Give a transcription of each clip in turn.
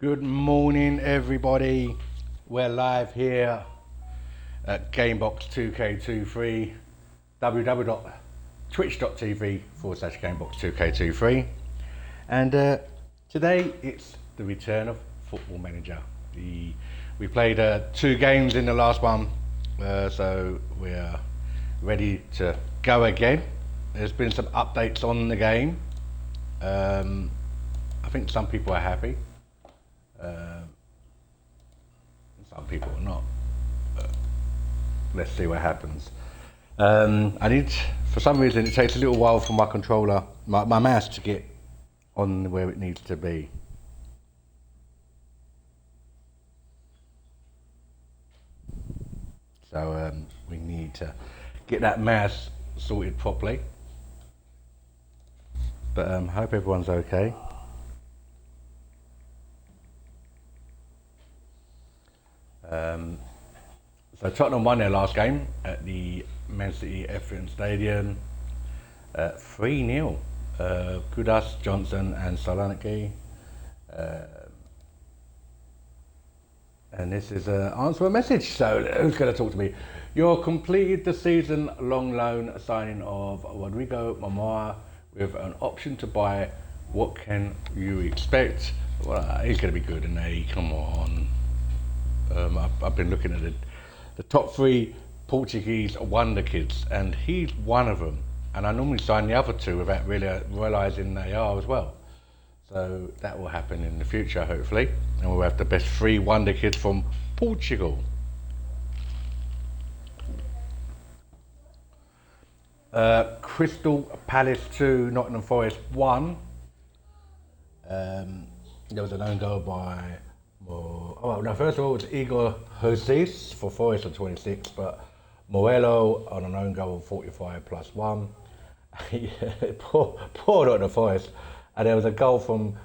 Good morning, everybody. We're live here at Gamebox 2K23, www.twitch.tv/Gamebox 2K23. And today it's the return of Football Manager. We played 2 games in the last one, so we're ready to go again. There's been some updates on the game. I think some people are happy. Some people are not. Let's see what happens. For some reason, it takes a little while for my controller, my mouse to get on where it needs to be. So we need to get that mouse sorted properly. But I hope everyone's okay. So Tottenham won their last game at the Man City Etihad Stadium 3-0. Kudus, Johnson and Solanke. And this is an answer a message. So who's going to talk to me? You're completed the season-long loan signing of Rodrigo Momoa with an option to buy. What can you expect? Well, he's going to be good, and come on. I've been looking at the top 3 Portuguese wonder kids, and he's one of them. And I normally sign the other 2 without really realising they are as well. So that will happen in the future, hopefully. And we'll have the best 3 wonder kids from Portugal. Crystal Palace 2, Nottingham Forest 1. There was an own goal by... first of all, it was Igor Jesus for Forest on 26, but Morello on an own goal of 45 plus 1. poor Nottingham Forest. And there was a goal from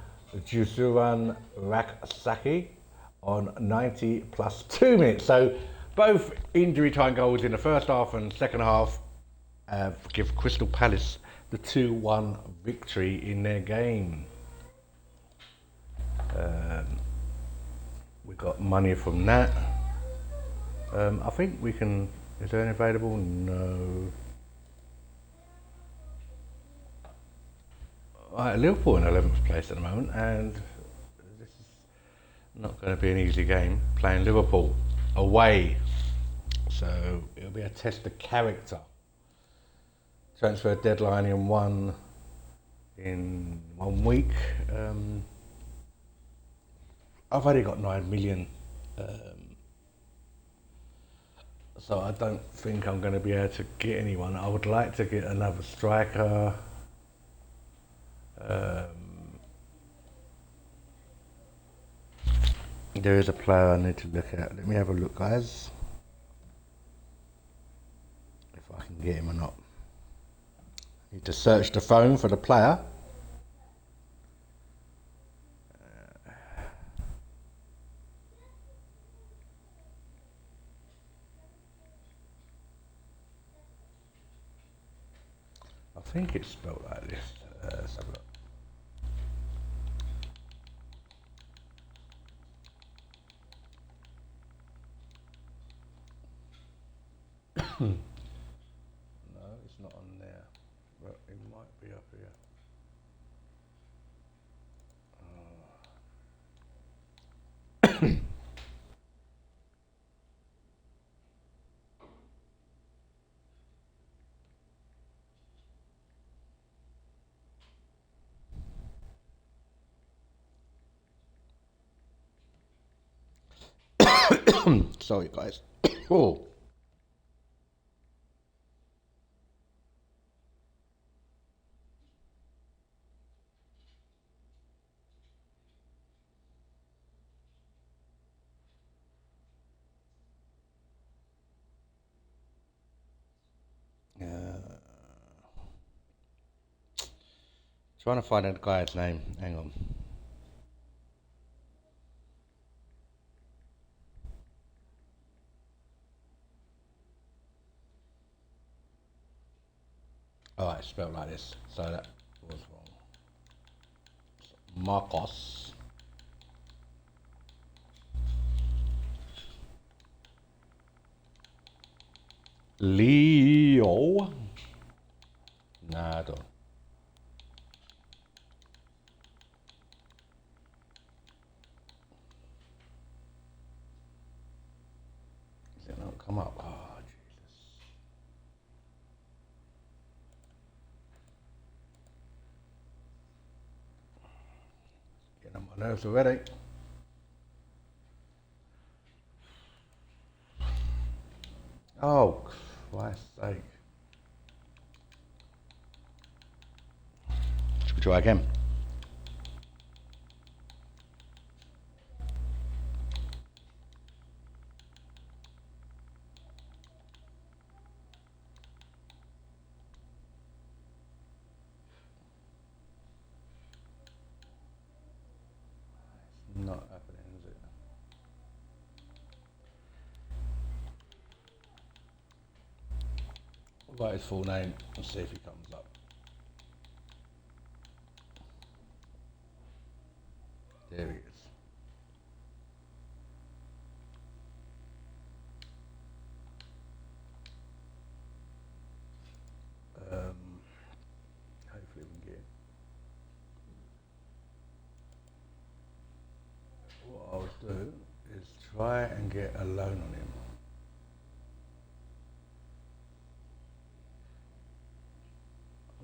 Jusuran Raksaki on 90 plus 2 minutes. So both injury time goals in the first half and second half give Crystal Palace the 2-1 victory in their game. We got money from that. I think we can... Is there any available? No. Right, Liverpool in 11th place at the moment, and this is not going to be an easy game, playing Liverpool away. So it'll be a test of character. Transfer deadline in one week. I've only got 9 million, so I don't think I'm going to be able to get anyone. I would like to get another striker. There is a player I need to look at. Let me have a look, guys. If I can get him or not. I need to search the phone for the player. I think it's spelled like this. Let's have a look. No, it's not on there, but it might be up here. Sorry, guys. Oh. Trying to find that guy's name. Hang on. Oh, it's spelled like this, so that was wrong. Marcos. Leo. Nah, I don't. Is it not come up? Oh, Jesus. Getting on my nerves already. Oh, Christ's sake. Should we try again? It's not happening, is it? What about his full name and see if he comes up. There he is. Hopefully we can get. What I'll do is try and get a loan on him.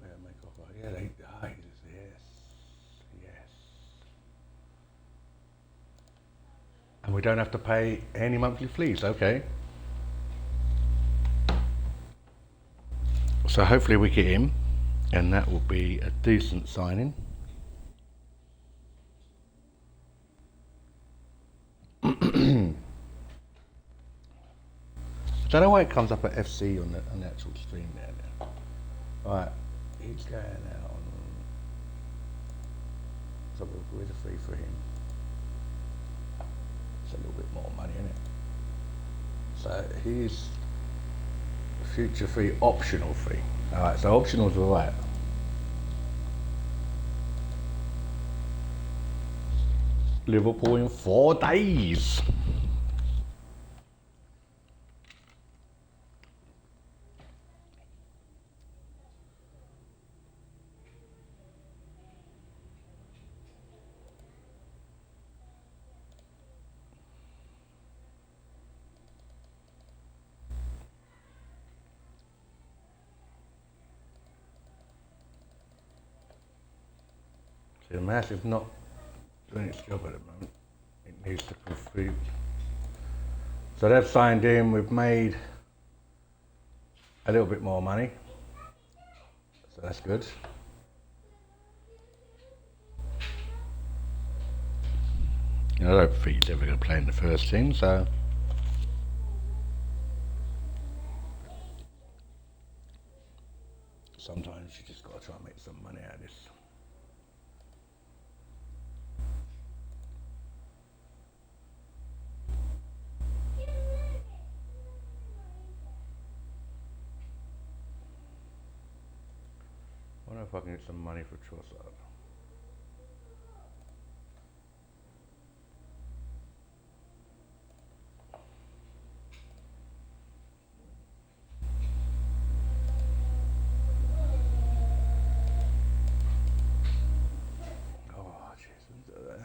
Yeah, make offer. Yeah, yes, yes. And we don't have to pay any monthly fees. Okay. So hopefully we get him, and that will be a decent signing. I don't know why it comes up at FC on the actual stream there. Right, he's going out on. So we'll go with a free for him. It's a little bit more money, isn't it? So he's future fee, optional fee. Alright, so optionals were right. Liverpool in 4 days. See, the mouse is not doing its job at the moment. It needs to complete. So they've signed in, we've made a little bit more money. So that's good. I don't think he's ever going to play in the first team, so. Sometimes you just got to try and make some money out of this. I wonder if I can get some money for Trossard.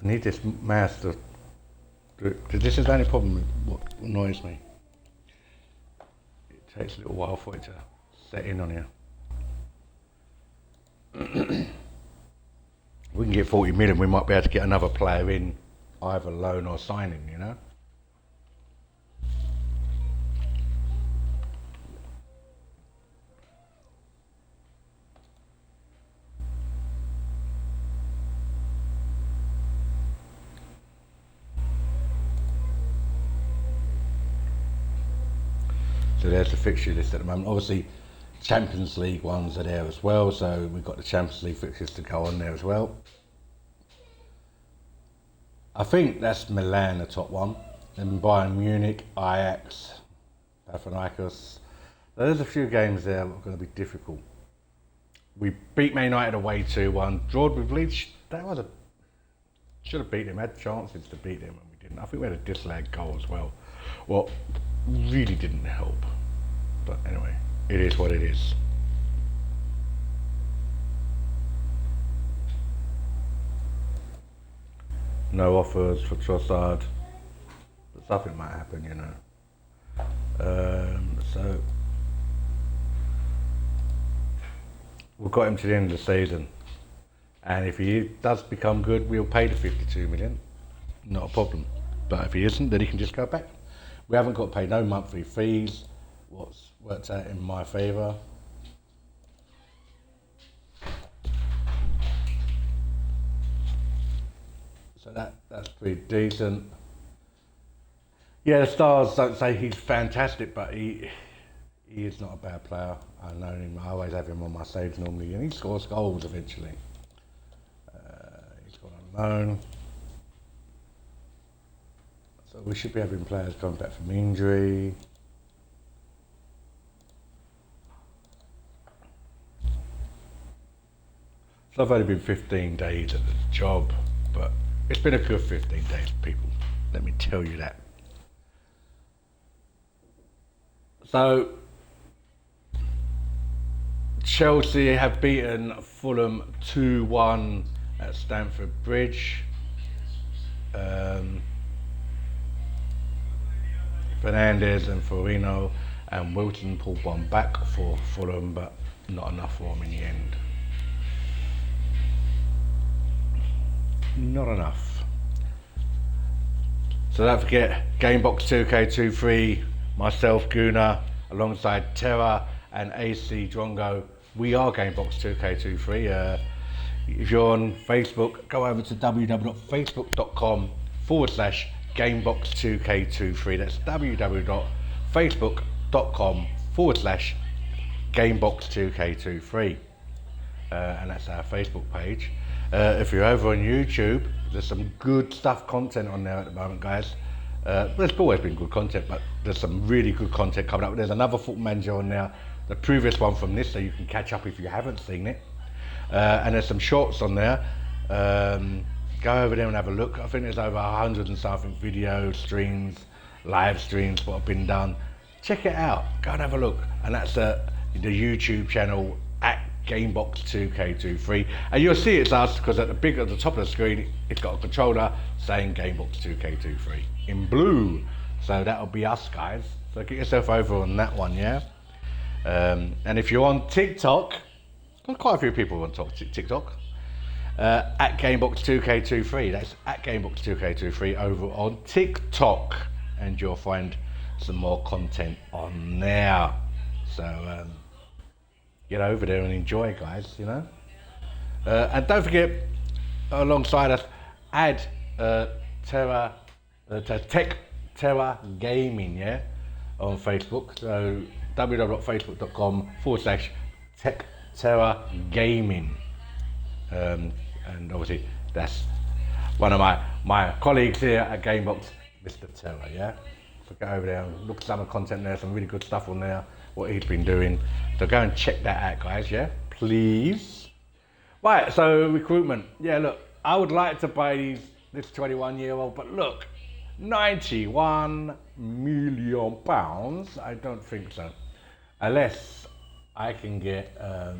I need this mouse to. This is the only problem with what annoys me. It takes a little while for it to set in on you. We can get 40 million, we might be able to get another player in, either loan or signing, you know? So there's the fixture list at the moment. Obviously, Champions League ones are there as well, so we've got the Champions League fixtures to go on there as well. I think that's Milan, the top one. Then Bayern Munich, Ajax, Panathinaikos. There's a few games there that are going to be difficult. We beat Man United away 2-1. Drawed with Leeds. That was should have beat them. Had chances to beat them and we didn't. I think we had a disallowed goal as well. Well, really didn't help. But anyway, it is what it is. No offers for Trossard, but something might happen, you know. So we've got him to the end of the season, and if he does become good, we'll pay the 52 million, not a problem. But if he isn't, then he can just go back. We haven't got to pay no monthly fees, what's worked out in my favour. So that's pretty decent. Yeah, the Stars don't say he's fantastic, but he is not a bad player. I know him. I always have him on my saves normally, and he scores goals eventually. He's gone on loan, so we should be having players coming back from injury. So I've only been 15 days at the job, but it's been a good 15 days, people. Let me tell you that. So Chelsea have beaten Fulham 2-1 at Stamford Bridge. Fernandes and Firmino and Wilton pulled one back for Fulham, but not enough for them in the end. Not enough. So don't forget, Gamebox 2K23, myself, Guna, alongside Terra and AC Drongo. We are Gamebox 2K23. If you're on Facebook, go over to www.facebook.com/Gamebox2K23. That's www.facebook.com/Gamebox2K23. And that's our Facebook page. If you're over on YouTube, there's some good content on there at the moment, guys. There's always been good content, but there's some really good content coming up. There's another Football Manager on there, the previous one from this, so you can catch up if you haven't seen it. And there's some shorts on there. Go over there and have a look. I think there's over 100 and something videos, streams, live streams, what have been done. Check it out. Go and have a look. And that's the YouTube channel at Gamebox2K23, and you'll see it's us because at the top of the screen it's got a controller saying Gamebox2K23 in blue, so that'll be us, guys. So get yourself over on that one, yeah. And if you're on TikTok, got quite a few people on TikTok, at Gamebox2K23, that's at Gamebox2K23 over on TikTok, and you'll find some more content on there. So get over there and enjoy, guys, you know. And don't forget, alongside us, add Terra Tech Terra Gaming, yeah, on Facebook. So www.facebook.com/Tech Terra Gaming. And obviously that's one of my colleagues here at Gamebox, Mr. Terra, yeah. So go over there and look at some of the content there, some really good stuff on there, what he's been doing. So go and check that out, guys, yeah, please. Right, so recruitment. Yeah, look, I would like to buy this 21-year-old, but look, £91 million, I don't think so. Unless I can get a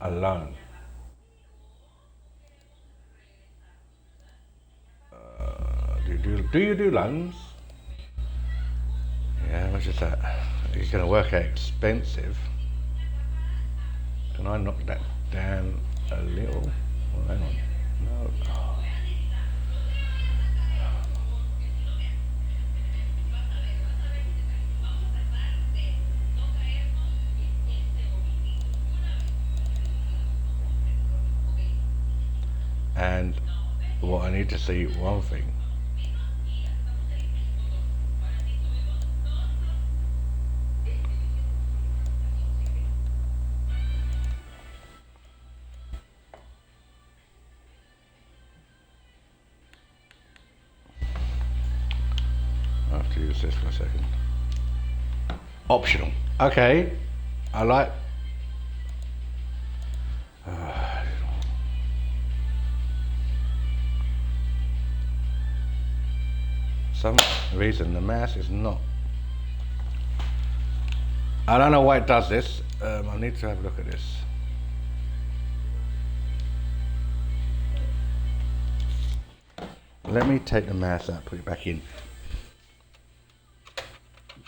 loan. Do you do loans? Yeah, how much is that? It's going to work out expensive. Can I knock that down a little? Oh, hang on. No. And what I need to see one thing. I have to use this for a second. Optional. Okay. I like. Some reason the mouse is not I don't know why it does this. I need to have a look at this. Let me take the mouse out and put it back in.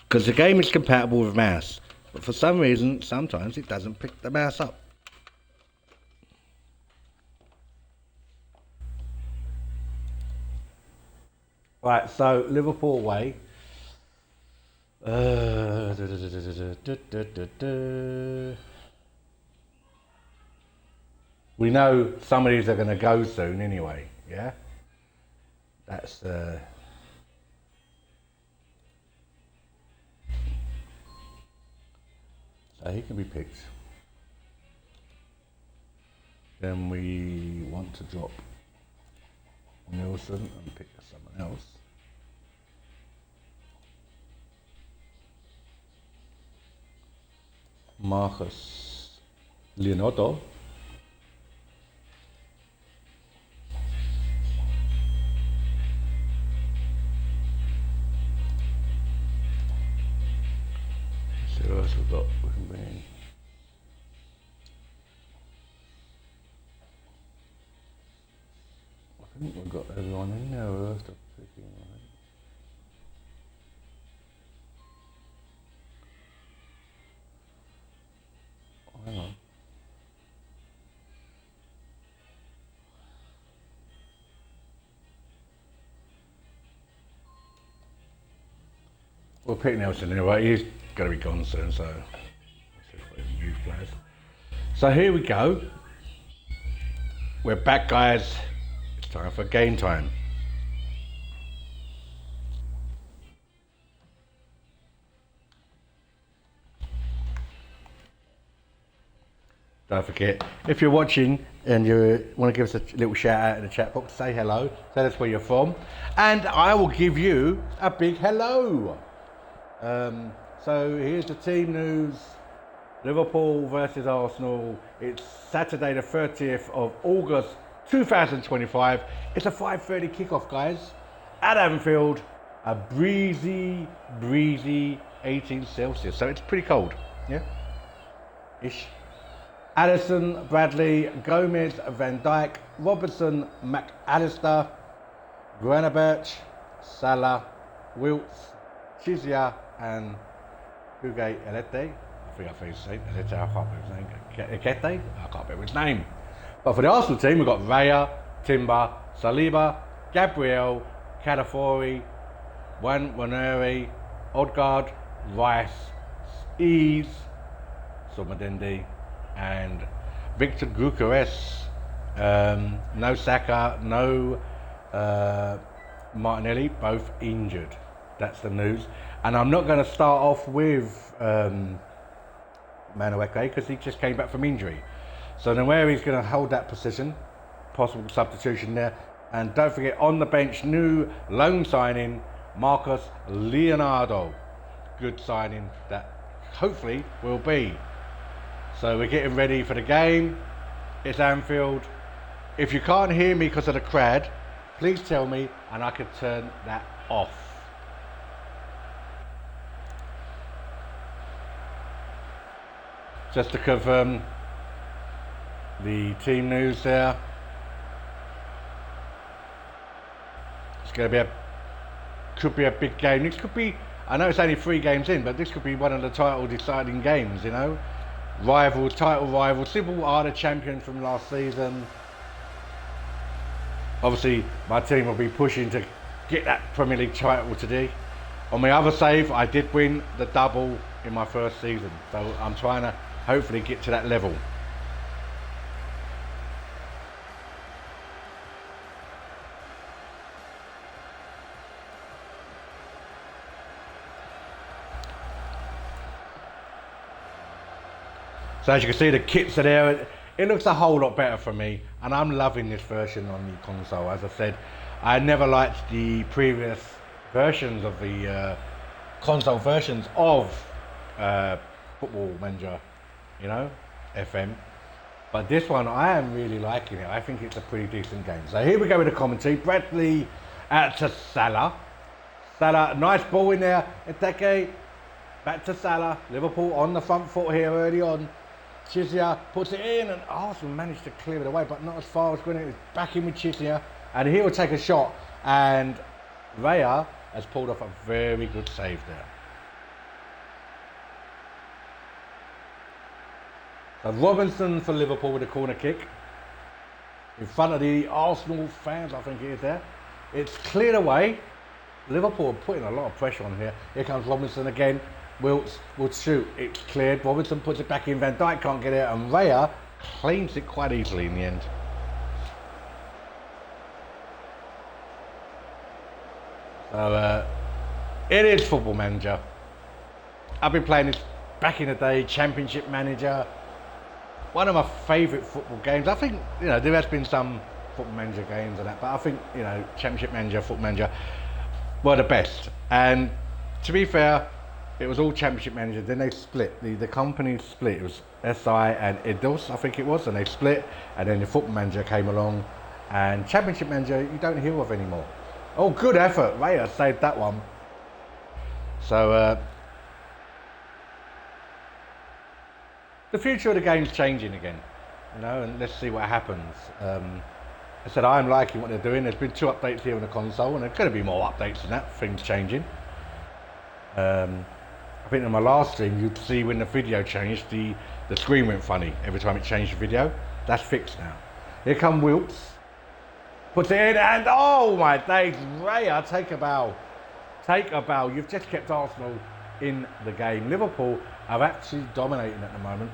Because the game is compatible with mouse. But for some reason, sometimes it doesn't pick the mouse up. Right, so Liverpool away. We know some of these are going to go soon anyway, yeah? That's so he can be picked. Then we want to drop Nielsen and pick someone else. Marcus Leonardo. See what else we've got. We can bring in. I think we've got everyone in there. We'll have to pick in, right? Hang on. We'll pick Nelson anyway. He's going to be gone soon, so let's just put in youth players. So here we go. We're back, guys. It's time for game time. Don't forget, if you're watching and you want to give us a little shout out in the chat box, say hello, tell us where you're from, and I will give you a big hello. So here's the team news. Liverpool versus Arsenal. It's Saturday the 30th of August 2025. It's a 5:30 kickoff, guys, at Anfield. A breezy 18 Celsius, so it's pretty cold, yeah, ish. Addison, Bradley, Gomez, Van Dijk, Robertson, McAllister, Gravenberch, Salah, Wilts, Chizia, and Hugo Elete. I think I say Elete, I can't remember his name. Ekete? I can't remember his name. But for the Arsenal team, we've got Raya, Timber, Saliba, Gabriel, Cadafori, Waneri, Odegaard, Rice, Ease, Sumadendi, and Victor Gyökeres. No Saka, no Martinelli, both injured. That's the news. And I'm not going to start off with Manueke because he just came back from injury. So Nweri's going to hold that position, possible substitution there. And don't forget, on the bench, new loan signing, Marcus Leonardo. Good signing that hopefully will be. So we're getting ready for the game. It's Anfield. If you can't hear me because of the crowd, please tell me and I can turn that off. Just to confirm the team news there. It's going to be could be a big game. This could be, I know it's only 3 games in, but this could be one of the title deciding games, you know. Title rivals. Liverpool are the champion from last season. Obviously, my team will be pushing to get that Premier League title today. On my other save, I did win the double in my first season, so I'm trying to hopefully get to that level. So as you can see, the kits are there. It looks a whole lot better for me, and I'm loving this version on the console. As I said, I never liked the previous versions of the console versions of Football Manager, you know, FM. But this one, I am really liking it. I think it's a pretty decent game. So here we go with the commentary. Bradley out to Salah. Salah, nice ball in there. Eteke. Back to Salah. Liverpool on the front foot here early on. Chizia puts it in, and Arsenal managed to clear it away, but not as far as Gwinnett. It's back in with Chizia, and he will take a shot, and Raya has pulled off a very good save there. So Robinson for Liverpool with a corner kick. In front of the Arsenal fans, I think it is there. It's cleared away. Liverpool are putting a lot of pressure on here. Here comes Robinson again. Wilts will shoot. It's cleared. Robinson puts it back in. Van Dijk can't get it, and Raya claims it quite easily in the end. So it is Football Manager. I've been playing this back in the day. Championship Manager. One of my favourite football games. I think, you know, there has been some Football Manager games and that, but I think, you know, Championship Manager, Football Manager were the best. And to be fair, it was all Championship Manager. Then they split. The company split. It was SI and Eidos, I think it was, and they split. And then the Football Manager came along, and Championship Manager you don't hear of anymore. Oh, good effort. Raya saved that one. So the future of the game's changing again, you know, and let's see what happens. I said I'm liking what they're doing. There's been 2 updates here on the console, and there's going to be more updates than that. Things changing. I think in my last stream you'd see when the video changed, the screen went funny every time it changed the video. That's fixed now. Here come Wilts. Puts it in, and oh my days, Raya, take a bow. Take a bow. You've just kept Arsenal in the game. Liverpool are actually dominating at the moment.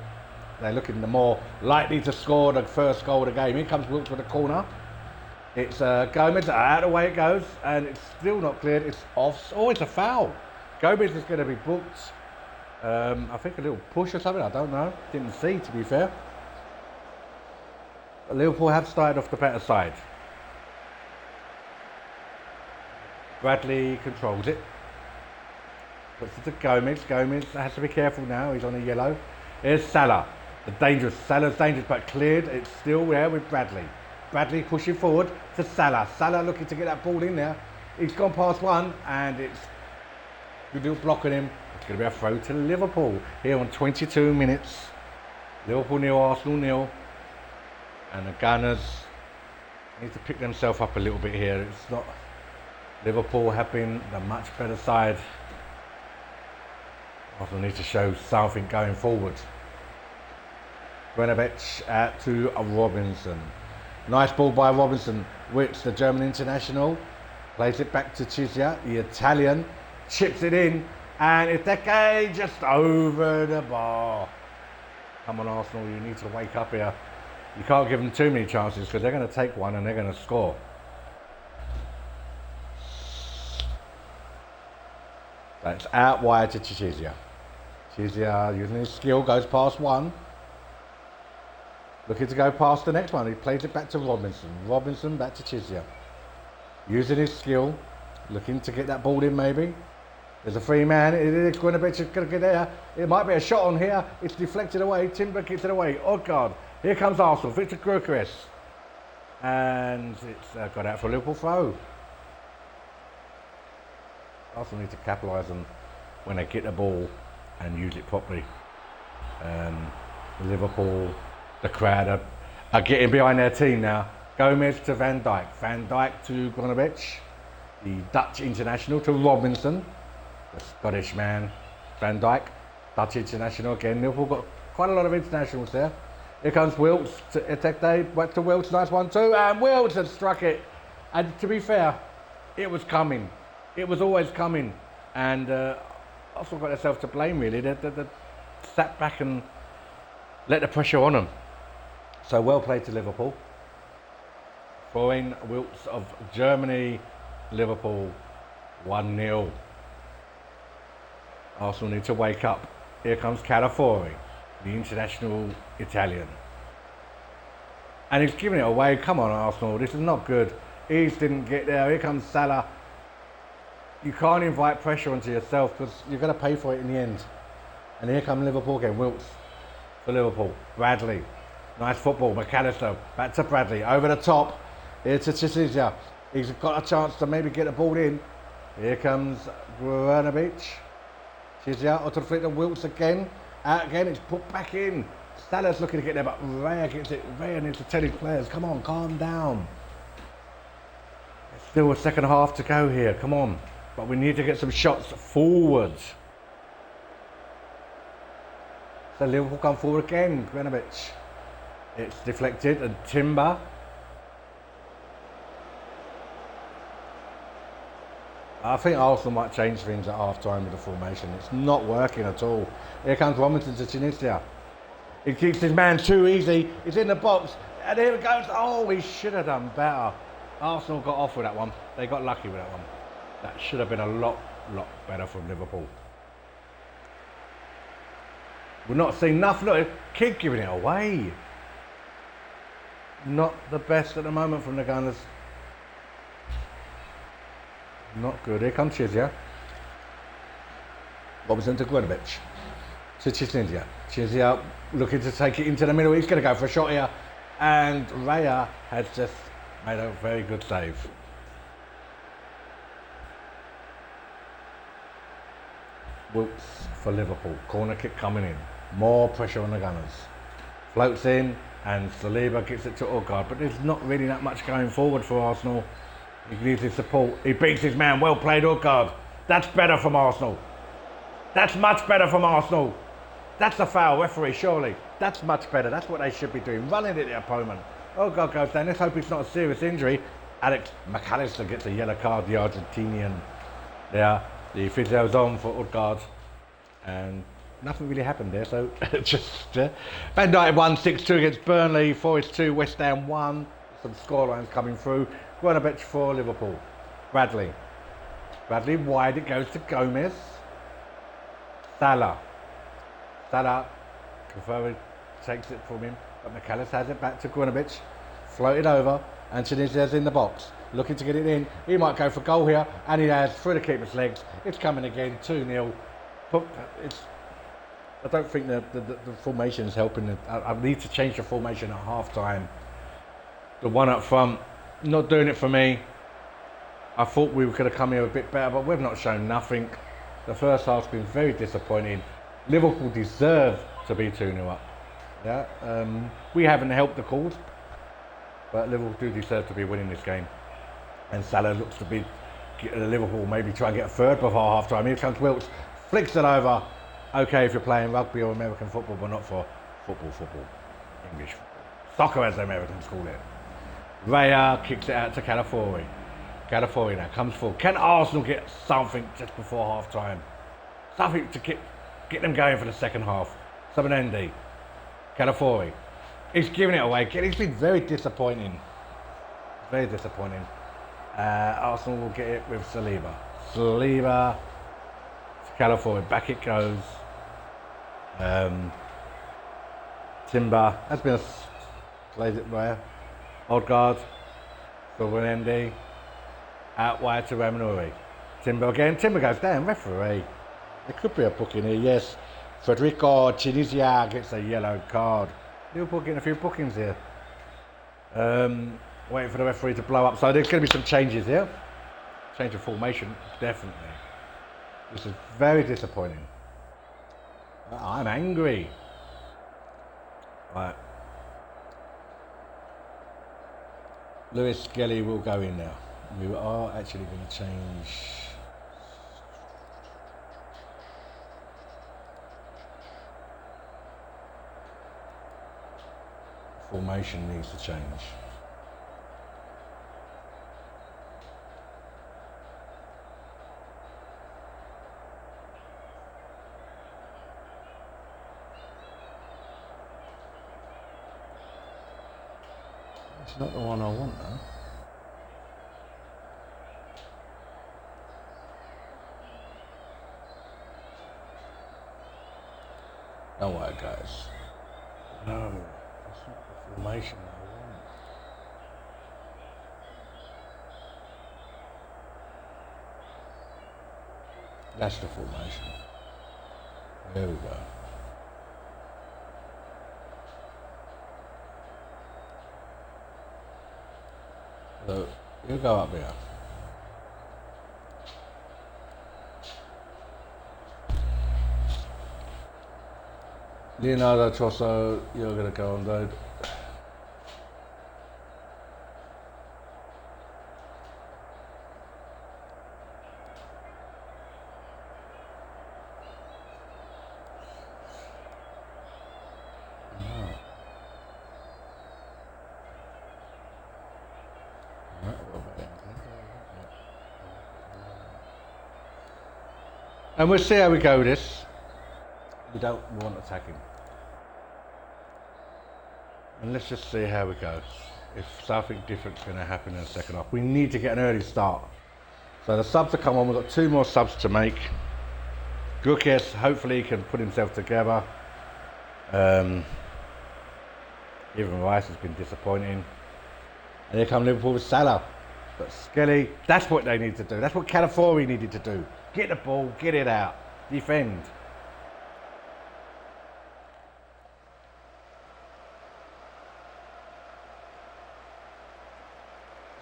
They're looking the more likely to score the first goal of the game. Here comes Wilts with a corner. It's Gomez, out of the way it goes, and it's still not cleared. It's off. Oh, it's a foul. Gomez is going to be booked. I think a little push or something, I don't know. Didn't see, to be fair. But Liverpool have started off the better side. Bradley controls it. Puts it to Gomez. Gomez has to be careful now. He's on a yellow. Here's Salah. Salah's dangerous, but cleared. It's still there with Bradley. Bradley pushing forward to Salah. Salah looking to get that ball in there. He's gone past one, and it's good deal blocking him. It's going to be a throw to Liverpool here on 22 minutes. Liverpool 0, Arsenal 0. And the Gunners need to pick themselves up a little bit here. It's not. Liverpool have been the much better side. Arsenal need to show something going forward. Grenabech out to Robinson. Nice ball by Robinson, which the German international plays it back to Chizia, the Italian, chips it in, and Iteke just over the bar. Come on, Arsenal, you need to wake up here. You can't give them too many chances because they're going to take one and they're going to score. That's out wide to Chizia. Chizia using his skill, goes past one. Looking to go past the next one. He plays it back to Robinson. Robinson back to Chizia. Using his skill. Looking to get that ball in maybe. There's a free man. It's going to get there. It might be a shot on here. It's deflected away. Timber kicks it away. Odegaard. Here comes Arsenal. Victor Gyökeres. And it's got out for a Liverpool throw. Arsenal need to capitalise on when they get the ball and use it properly. Liverpool, the crowd are getting behind their team now. Gomez to Van Dijk. Van Dijk to Grenabech. The Dutch international to Robinson. The Scottish man. Van Dijk. Dutch international again. Liverpool got quite a lot of internationals there. Here comes Wilts to Eteke. Back to Wilts. Nice 1-2. And Wilts had struck it. And to be fair, it was coming. It was always coming, and Arsenal got themselves to blame really. They sat back and let the pressure on them. So well played to Liverpool. Throwing Wilts of Germany, Liverpool 1-0. Arsenal need to wake up. Here comes Calafori, the international Italian. And he's giving it away. Come on, Arsenal, this is not good. Eves didn't get there. Here comes Salah. You can't invite pressure onto yourself because you're going to pay for it in the end. And here come Liverpool again. Wilts for Liverpool. Bradley. Nice football. McAllister. Back to Bradley. Over the top. Here to Chizia. He's got a chance to maybe get the ball in. Here comes Grenabech. Chizia onto the flick of Wilts again. Out again, it's put back in. Salah's looking to get there, but Raya gets it. Raya needs to tell his players, come on, calm down. There's still a second half to go here, come on. But we need to get some shots forwards. So Liverpool come forward again, Granovich. It's deflected and Timber. I think Arsenal might change things at half time with the formation. It's not working at all. Here comes Robinson to Tunisia. He keeps his man too easy. He's in the box. And here it goes. Oh, he should have done better. Arsenal got off with that one. They got lucky with that one. That should have been a lot better from Liverpool. We're not seeing nothing. Look, keep giving it away. Not the best at the moment from the Gunners. Not good. Here comes Chizia. Robinson to Granovich. To Chizia. Chizia looking to take it into the middle. He's going to go for a shot here. And Raya has just made a very good save. Wilts for Liverpool. Corner kick coming in. More pressure on the Gunners. Floats in and Saliba gets it to Odegaard. But there's not really that much going forward for Arsenal. He needs his support. He beats his man. Well played, Odegaard. That's better from Arsenal. That's much better from Arsenal. That's a foul, referee, surely. That's much better. That's what they should be doing. Running at the opponent. Odegaard goes down. Let's hope it's not a serious injury. Alex McAllister gets a yellow card, the Argentinian. There. The physio's on for Odegaard. And nothing really happened there. So just Man United 1-6-2 against Burnley. Forest 2, West Ham 1. Some scorelines coming through. Granovich for Liverpool. Bradley wide, it goes to Gomez. Salah. Kafari takes it from him, but McAllister has it back to Granovich. Floated over, and Tunisia's in the box. Looking to get it in. He might go for goal here, and he has through the keeper's legs. It's coming again, 2-0. I don't think the formation is helping. I need to change the formation at half time. The one up front, not doing it for me. I thought we could have come here a bit better, but we've not shown nothing. The first half's been very disappointing. Liverpool deserve to be 2-0 up. Yeah, we haven't helped the cause, but Liverpool do deserve to be winning this game. And Salah looks to be Liverpool maybe try and get a third before half time. Here comes Wilts, flicks it over. Okay, if you're playing rugby or American football, but not for football, English football. Soccer as the Americans call it. Raya kicks it out to Calafori. Calafori now comes forward. Can Arsenal get something just before half time? Something to get them going for the second half. Summerendi. Calafori. He's giving it away. He's been very disappointing. Very disappointing. Arsenal will get it with Saliba. Saliba to Calafori. Back it goes. Timber has been plays it where? Odegaard. Summerendi. Out wide to Ramanuri. Timber again. Timber goes down. Referee. There could be a booking here, yes. Federico Tunisia gets a yellow card. Liverpool getting a few bookings here. Waiting for the referee to blow up. So there's going to be some changes here. Change of formation, definitely. This is very disappointing. I'm angry. Right. Lewis Skelly will go in now. We are actually going to change. Formation needs to change. It's not the one I want though. Don't worry guys. No. That's not the formation I want. That's the formation. There we go. So you go up here. Leonardo Trossard, you're going to go on load. And we'll see how we go with this. We don't want attacking. And let's just see how we go. If something different's going to happen in the second half. We need to get an early start. So the subs have come on. We've got 2 more subs to make. Gyökeres, hopefully he can put himself together. Even Rice has been disappointing. And here come Liverpool with Salah. But Skelly, that's what they need to do. That's what Calafiori needed to do. Get the ball, get it out, defend.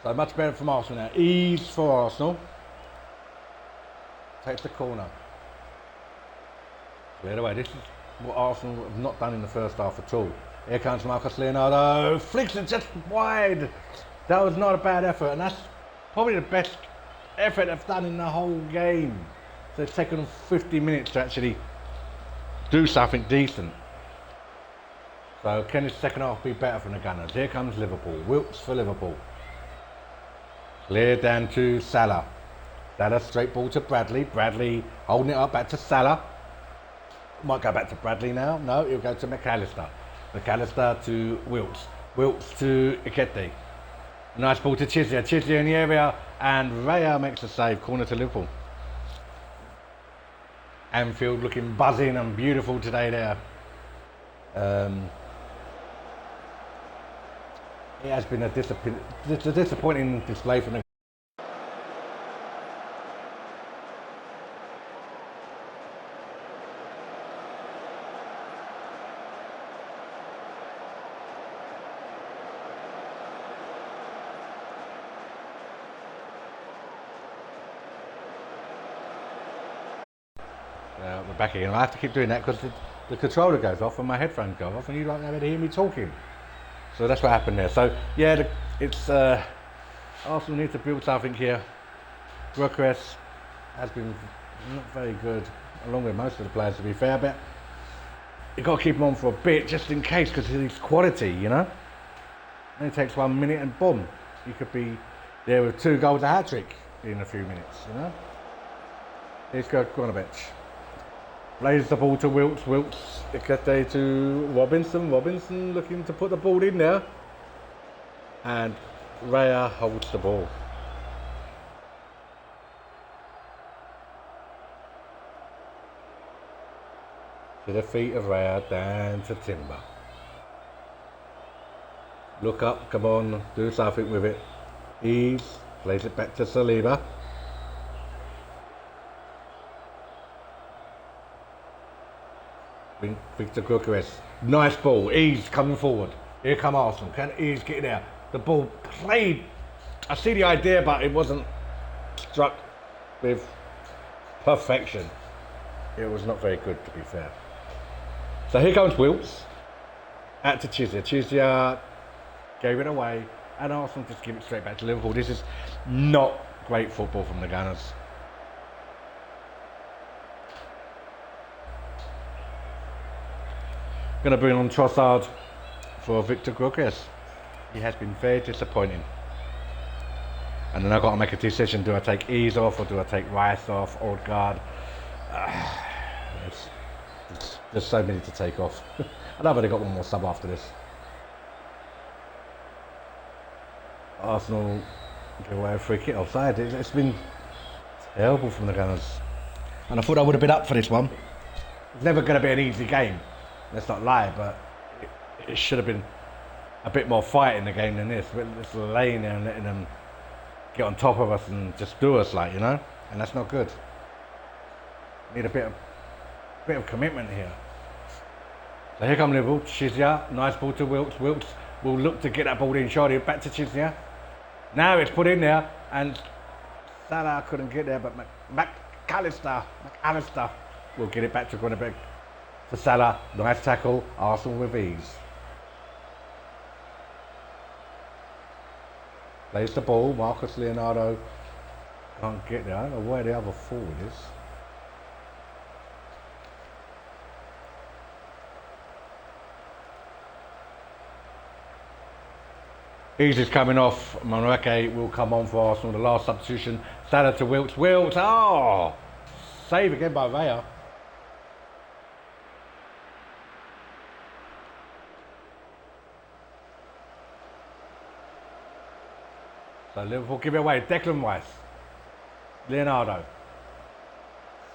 So much better from Arsenal now. Ease for Arsenal. Takes the corner. Cleared away. This is what Arsenal have not done in the first half at all. Here comes Marcus Leonardo. Flicks it just wide. That was not a bad effort, and that's probably the best effort they've done in the whole game. So it's taken them 50 minutes to actually do something decent. So can this second half be better from the Gunners? Here comes Liverpool. Wilks for Liverpool. Clear down to Salah. Salah straight ball to Bradley. Bradley holding it up back to Salah. Might go back to Bradley now. No, he'll go to McAllister. McAllister to Wilks. Wilks to Ikete. Nice ball to Chizia. Chizia in the area. And Raya makes a save. Corner to Liverpool. Anfield looking buzzing and beautiful today there. It has been a disappointing display from the we're back again. I have to keep doing that because the controller goes off and my headphones go off and you don't ever hear me talking. So that's what happened there. So yeah, it's Arsenal need to build something here. Gyökeres has been not very good, along with most of the players to be fair, but you've got to keep him on for a bit just in case because he's quality, you know. And it takes 1 minute and boom, he could be there with 2 goals, a hat-trick in a few minutes, you know. Here's Granovich. Lays the ball to Wilks. Wilks Ikete to Robinson. Robinson looking to put the ball in there. And Raya holds the ball. To the feet of Raya, down to Timber. Look up, come on, do something with it. Ease, plays it back to Saliba. Victor Gyökeres. Nice ball. Ease coming forward. Here come Arsenal. Can Ease get there? The ball played. I see the idea, but it wasn't struck with perfection. It was not very good, to be fair. So here comes Wilks. Out to Chizia. Chizia gave it away. And Arsenal just give it straight back to Liverpool. This is not great football from the Gunners. Going to bring on Trossard for Victor Gyökeres. He has been very disappointing. And then I've got to make a decision. Do I take Ease off or do I take Rice off? Odegaard. There's so many to take off. And I've only got 1 more sub after this. Arsenal give away a free kick offside. It's been terrible from the Gunners. And I thought I would have been up for this one. It's never going to be an easy game. Let's not lie, but it should have been a bit more fight in the game than this. We're just laying there and letting them get on top of us and just do us, like, you know? And that's not good. Need a bit of commitment here. So here come Liverpool. Chizia, nice ball to Wilks. Wilks will look to get that ball in. Shorty back to Chizia. Now it's put in there, and Salah couldn't get there, but McAllister will get it back to Granovich. to Salah. Nice tackle. Arsenal with ease. Plays the ball. Marcus Leonardo can't get there. I don't know where the other forward is. Ease is coming off. Monreque will come on for Arsenal. The last substitution. Salah to Wilks. Wilks. Oh! Save again by Raya. So Liverpool give it away. Declan Rice. Leonardo.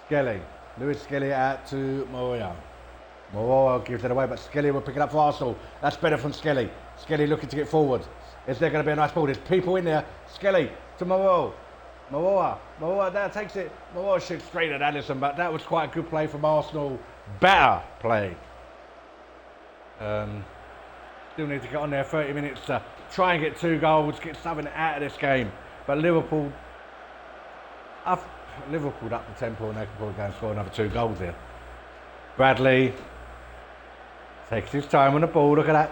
Skelly. Lewis Skelly out to Moria. Moria gives it away, but Skelly will pick it up for Arsenal. That's better from Skelly. Skelly looking to get forward. Is there going to be a nice ball? There's people in there. Skelly to Moria. Moria now takes it. Moria shoots straight at Alisson, but that was quite a good play from Arsenal. Better play. Still need to get on there 30 minutes to try and get 2 goals, get something out of this game. But Liverpool up the tempo and they can probably go and score another 2 goals here. Bradley takes his time on the ball. Look at that.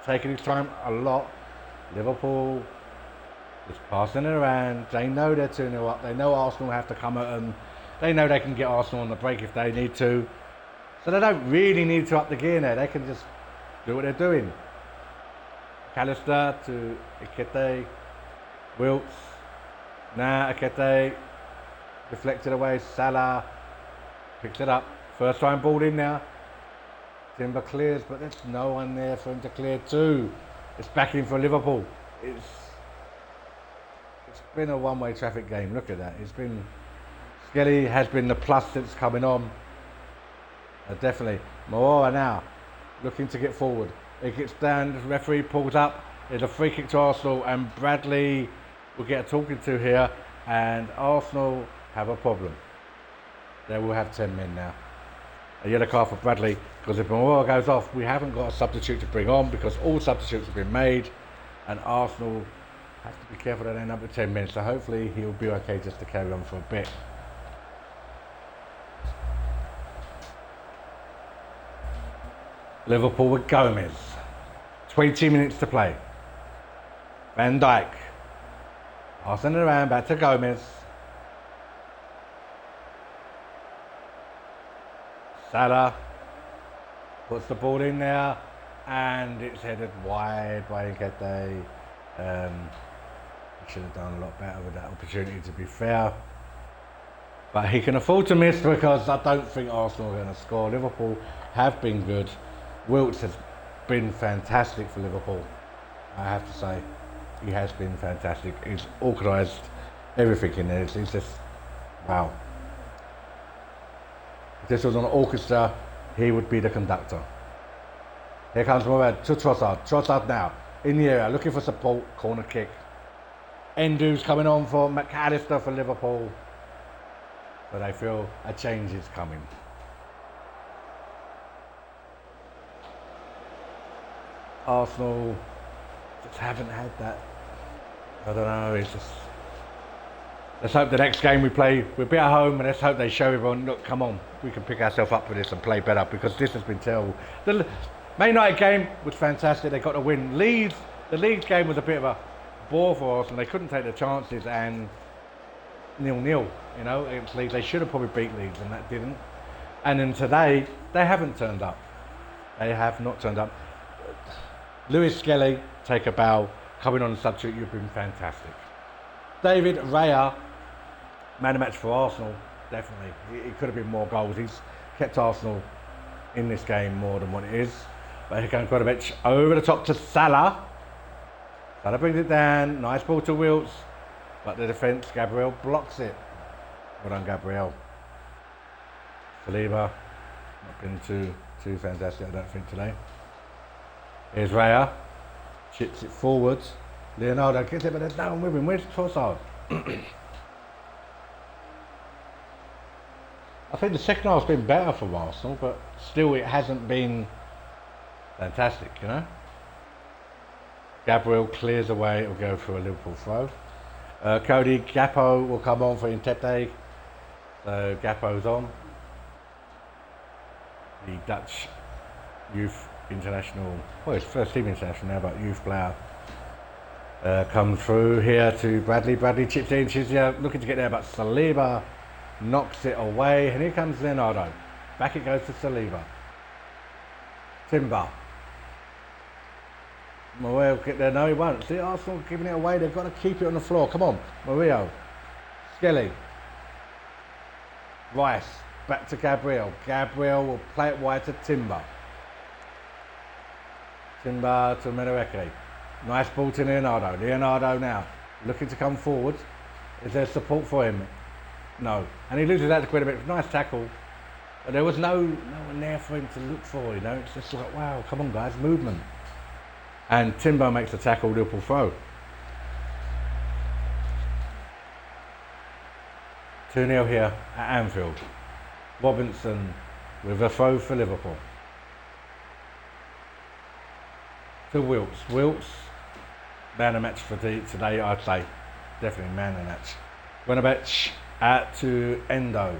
Taking his time a lot. Liverpool just passing it around. They know they're 2-0 up. They know Arsenal have to come at them. They know they can get Arsenal on the break if they need to. So they don't really need to up the gear now. They can just do what they're doing. Callister to Ikete. Wilts. Now Ikete. Deflected away. Salah picks it up. First time ball in now. Timber clears, but there's no one there for him to clear too. It's back in for Liverpool. It's been a one-way traffic game. Look at that. Skelly has been the plus since coming on. Definitely. Moora now looking to get forward. It gets down. The referee pulls up. There's a free kick to Arsenal, and Bradley will get a talking to here. And Arsenal have a problem. They will have 10 men now. A yellow card for Bradley, because if Moura goes off, we haven't got a substitute to bring on because all substitutes have been made, and Arsenal have to be careful that they end up with 10 minutes. So hopefully he'll be okay just to carry on for a bit. Liverpool with Gomez. 20 minutes to play. Van Dijk. Passing it around, back to Gomez. Salah puts the ball in there and it's headed wide by Nketiah. He should have done a lot better with that opportunity, to be fair. But he can afford to miss because I don't think Arsenal are going to score. Liverpool have been good. Wilts has been fantastic for Liverpool. I have to say, he has been fantastic. He's organised everything in there. It's just, wow. If this was an orchestra, he would be the conductor. Here comes Mourad to Trossard. Trossard now, in the area, looking for support, corner kick. Endu's coming on for McAllister for Liverpool. But I feel a change is coming. Arsenal just haven't had that. I don't know, it's just... Let's hope the next game we play, we'll be at home, and let's hope they show everyone, look, come on, we can pick ourselves up for this and play better, because this has been terrible. The Man United game was fantastic, they got the win. The Leeds game was a bit of a bore for us, and they couldn't take their chances, and 0-0, you know, against Leeds. They should have probably beat Leeds, and that didn't. And then today, they haven't turned up. They have not turned up. Lewis Skelly, take a bow. Coming on the substitute, you've been fantastic. David Raya, man of the match for Arsenal, definitely. He could have been more goals. He's kept Arsenal in this game more than what it is. But here comes Kovacic over the top to Salah. Salah brings it down. Nice ball to Wilts. But the defence, Gabriel blocks it. Well done, Gabriel. Saliba, not been too fantastic, I don't think, today. Here's Raya. Chips it forwards. Leonardo gets it, but there's no one with him. Where's Trossard? I think the second half's been better for Arsenal, but still it hasn't been fantastic, you know? Gabriel clears away, it'll go for a Liverpool throw. Cody Gakpo will come on for Intete. So Gakpo's on. the Dutch youth international, well, it's first team international now, but youth player comes through here to Bradley. Bradley chips in, Chizia looking to get there, but Saliba knocks it away, and here comes Leonardo. Back it goes to Saliba. Timber. Maria will get there, no he won't. See Arsenal giving it away, they've got to keep it on the floor. Come on, Mario. Skelly. Rice. Back to Gabriel. Gabriel will play it wide to Timber. Timber to Medareke. Nice ball to Leonardo. Leonardo now looking to come forward. Is there support for him? No. And he loses that to quite a bit. Nice tackle. But there was no one there for him to look for, you know. It's just like, wow, come on guys, movement. And Timber makes the tackle, Liverpool throw. 2-0 here at Anfield. Robinson with a throw for Liverpool. To Wilts. Wilts, man of match for today, I'd say. Definitely man of match. Granabech out to Endo.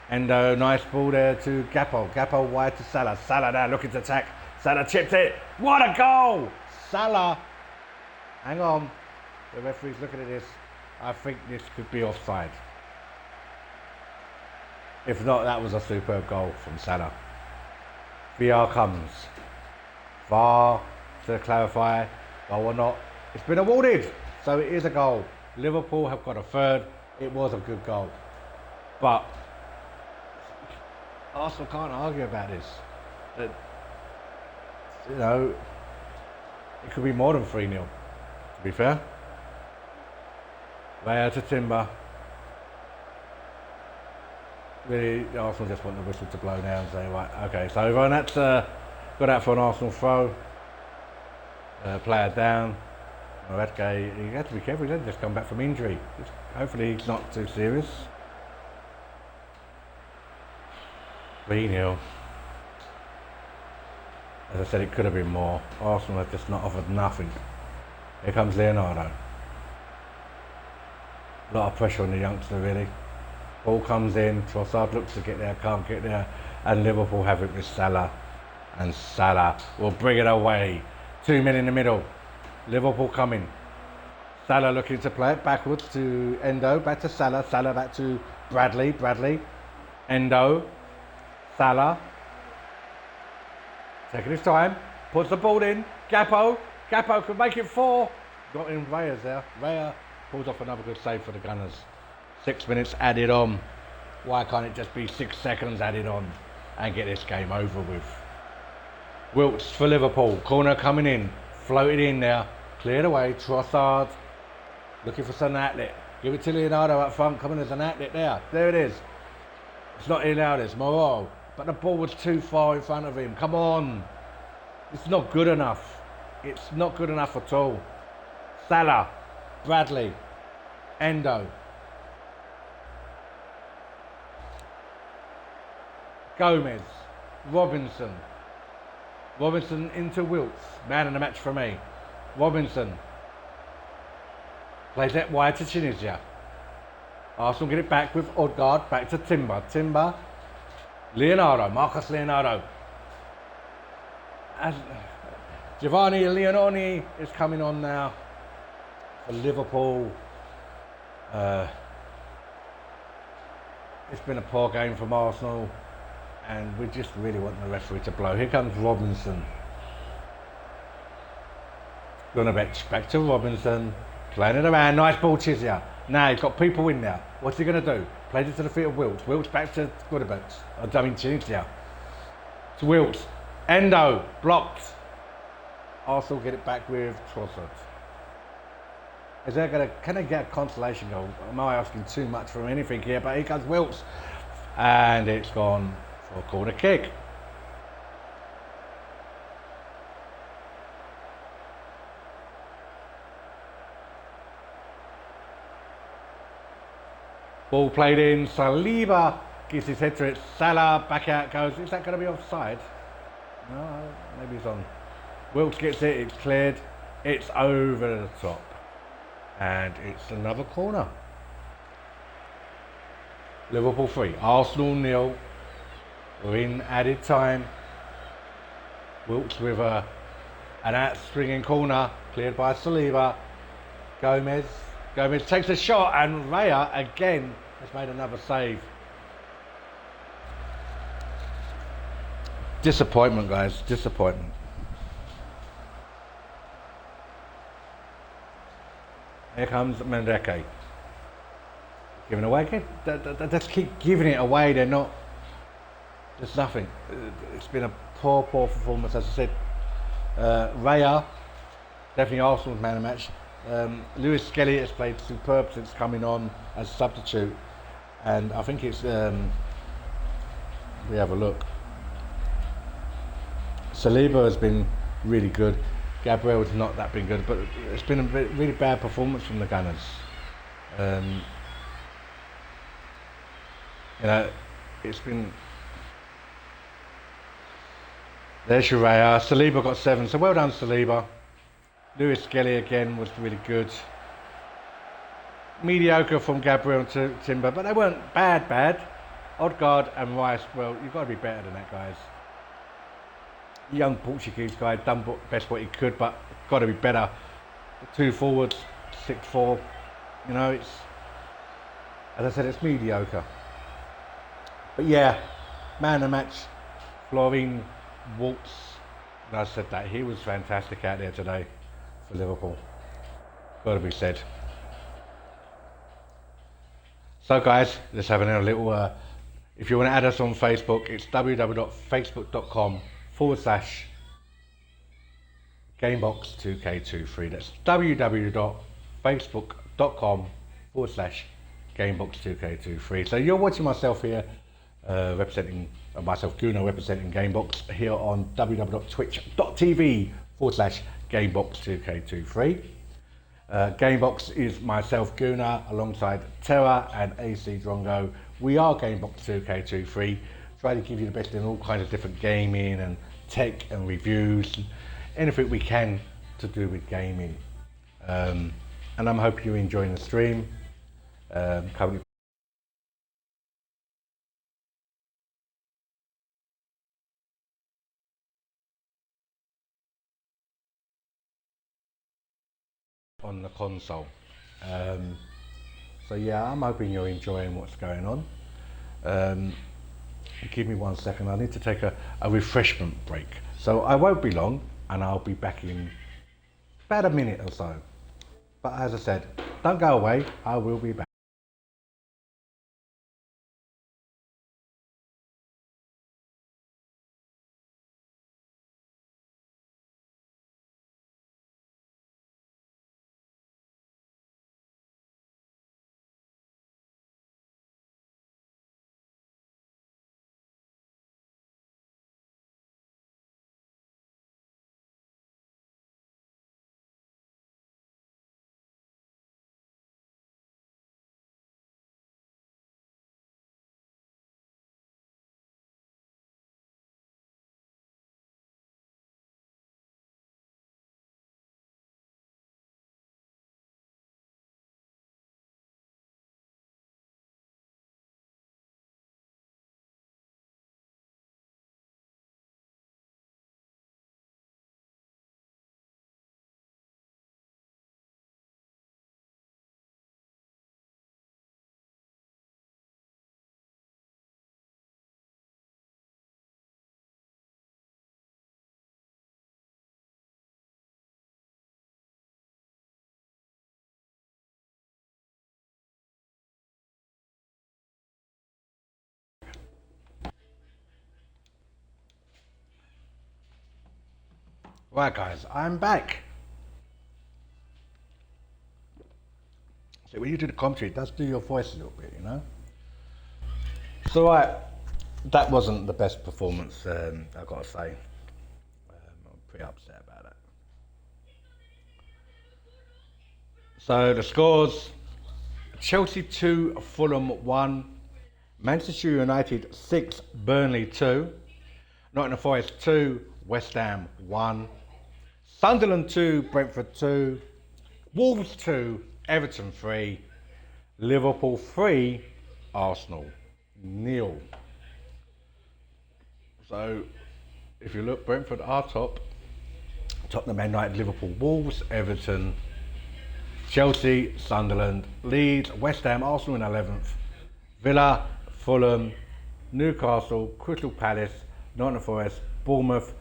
Endo, nice ball there to Gakpo. Gakpo wide to Salah. Salah now looking to attack. Salah chips it. What a goal! Salah. Hang on. The referee's looking at this. I think this could be offside. If not, that was a superb goal from Salah. VAR comes. VAR to clarify, goal or not. It's been awarded, so it is a goal. Liverpool have got a third. It was a good goal. But Arsenal can't argue about this. That, you know, it could be more than 3-0, to be fair. Raya to Timber. Really, Arsenal just want the whistle to blow now and say, right, okay, so everyone that's got out for an Arsenal throw. Player down. Moretke, you have to be careful, he doesn't just come back from injury. Hopefully he's not too serious. 3-0. As I said, it could have been more. Arsenal have just not offered nothing. Here comes Leonardo. A lot of pressure on the youngster, really. Ball comes in, Trossard looks to get there, can't get there, and Liverpool have it with Salah. And Salah will bring it away. 2 men in the middle. Liverpool coming. Salah looking to play it backwards to Endo, back to Salah, Salah back to Bradley, Endo, Salah. Taking his time, puts the ball in, Gakpo could make it 4. Got in Raya's there. Raya pulls off another good save for the Gunners. 6 minutes added on. Why can't it just be 6 seconds added on and get this game over with? Wilts for Liverpool, corner coming in, floated in there, cleared away, Trossard, looking for some outlet, give it to Leonardo up front, coming as an outlet there it is. It's not Leonardo, it's Moreau, but the ball was too far in front of him, come on, it's not good enough, it's not good enough at all. Salah, Bradley, Endo, Gomez, Robinson into Wilts, man of the match for me. Robinson plays it wide to Tunisia. Arsenal get it back with Odegaard, back to Timber, Leonardo, Marcus Leonardo. As Giovanni Leononi is coming on now for Liverpool. It's been a poor game from Arsenal. And we just really want the referee to blow. Here comes Robinson. Gunabech back to Robinson. Playing it around. Nice ball, Chizia. Now he's got people in there. What's he going to do? Plays it to the feet of Wilts. Wilts back to Gunabech. Chizia. To Wilts. Endo. Blocked. Arsenal get it back with Trossard. Can they get a consolation goal? Am I asking too much from anything here? But here comes Wilts. And it's gone for a corner kick. Ball played in, Saliba gives his head to it, Salah back out goes. Is that going to be offside? No, maybe it's on. Wilks gets it, it's cleared, it's over the top. And it's another corner. Liverpool 3, Arsenal 0. We're in added time. Wilkes with an out-swinging corner, cleared by Saliba. Gomez. Gomez takes a shot, and Raya again has made another save. Disappointment, guys. Disappointment. Here comes Mandeke. Giving away again. They just keep giving it away. They're not. There's nothing. It's been a poor performance, as I said. Raya, definitely Arsenal's man of the match. Lewis Skelly has played superb since coming on as a substitute, and I think it's. We have a look. Saliba has been really good. Gabriel has not that been good, but it's been a really bad performance from the Gunners. It's been. There's Raya. Saliba got 7, so well done, Saliba. Lewis Skelly again was really good. Mediocre from Gabriel to Timber, but they weren't bad. Odegaard and Rice, well, you've got to be better than that, guys. Young Portuguese guy, done best what he could, but got to be better. The 2 forwards, 6'4". It's, as I said, it's mediocre. But yeah, man of the match, Florine Waltz. I said that he was fantastic out there today for Liverpool. Got to be said. So guys, let's have a little. If you want to add us on Facebook, it's www.facebook.com/Gamebox2K23. That's www.facebook.com/Gamebox2K23. So you're watching myself here, representing myself, Guna, representing Gamebox here on www.twitch.tv/Gamebox2K23. Gamebox is myself, Guna, alongside Terra and AC Drongo. We are Gamebox 2K23, try to give you the best in all kinds of different gaming and tech and reviews, and anything we can to do with gaming. And I'm hoping you're enjoying the stream. Currently on the console. So yeah, I'm hoping you're enjoying what's going on. Give me 1 second, I need to take a refreshment break. So I won't be long, and I'll be back in about a minute or so. But as I said, don't go away, I will be back. Right guys, I'm back. So when you do the commentary, it does do your voice a little bit, So right, that wasn't the best performance, I've got to say. I'm pretty upset about it. So the scores: Chelsea 2, Fulham 1, Manchester United 6, Burnley 2, Nottingham Forest 2, West Ham 1, Sunderland 2, Brentford 2, Wolves 2, Everton 3, Liverpool 3, Arsenal 0. So if you look, Brentford are top. Tottenham, Man United, Liverpool, Wolves, Everton, Chelsea, Sunderland, Leeds, West Ham, Arsenal in 11th, Villa, Fulham, Newcastle, Crystal Palace, Nottingham Forest, Bournemouth,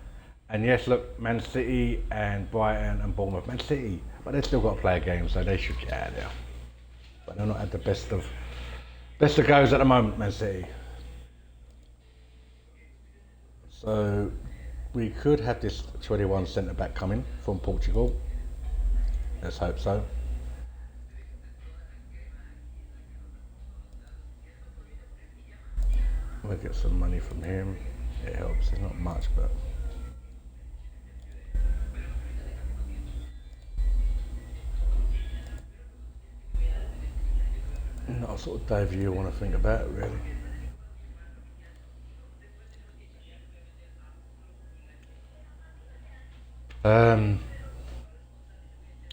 and yes, look, Man City and Brighton and Bournemouth. Man City, but they've still got to play a game, so they should get out of there. But they're not at the best of goes at the moment, Man City. So we could have this 21 centre back coming from Portugal. Let's hope so. We'll get some money from him. It helps. It's not much, but not a sort of debut you want to think about, really.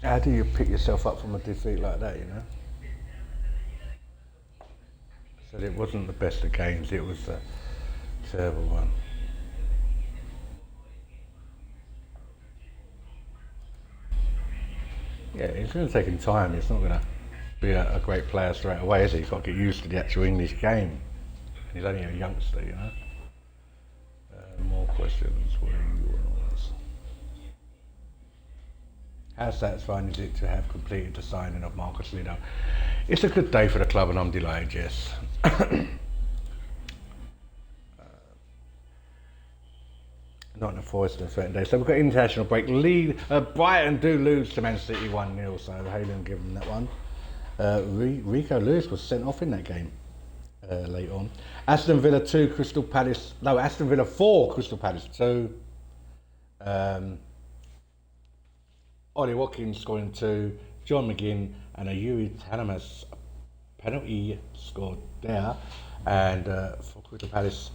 How do you pick yourself up from a defeat like that, you know? So it wasn't the best of games, it was a terrible one. Yeah, it's going to take him time. It's not going to be a great player straight away, is he? He's got to get used to the actual English game. He's only a youngster, you know? More questions. What do you want to ask? How satisfying is it to have completed the signing of Marcus Lido? It's a good day for the club and I'm delighted, yes. Not in the Forest on a certain day. So we've got international break. Brighton do lose to Man City 1-0, so Haaland give them that one. Rico Lewis was sent off in that game late on. Aston Villa 2, Crystal Palace. No, Aston Villa 4, Crystal Palace 2. Ollie Watkins scoring 2. John McGinn and a Yuri Tanamas penalty scored there. And for Crystal Palace,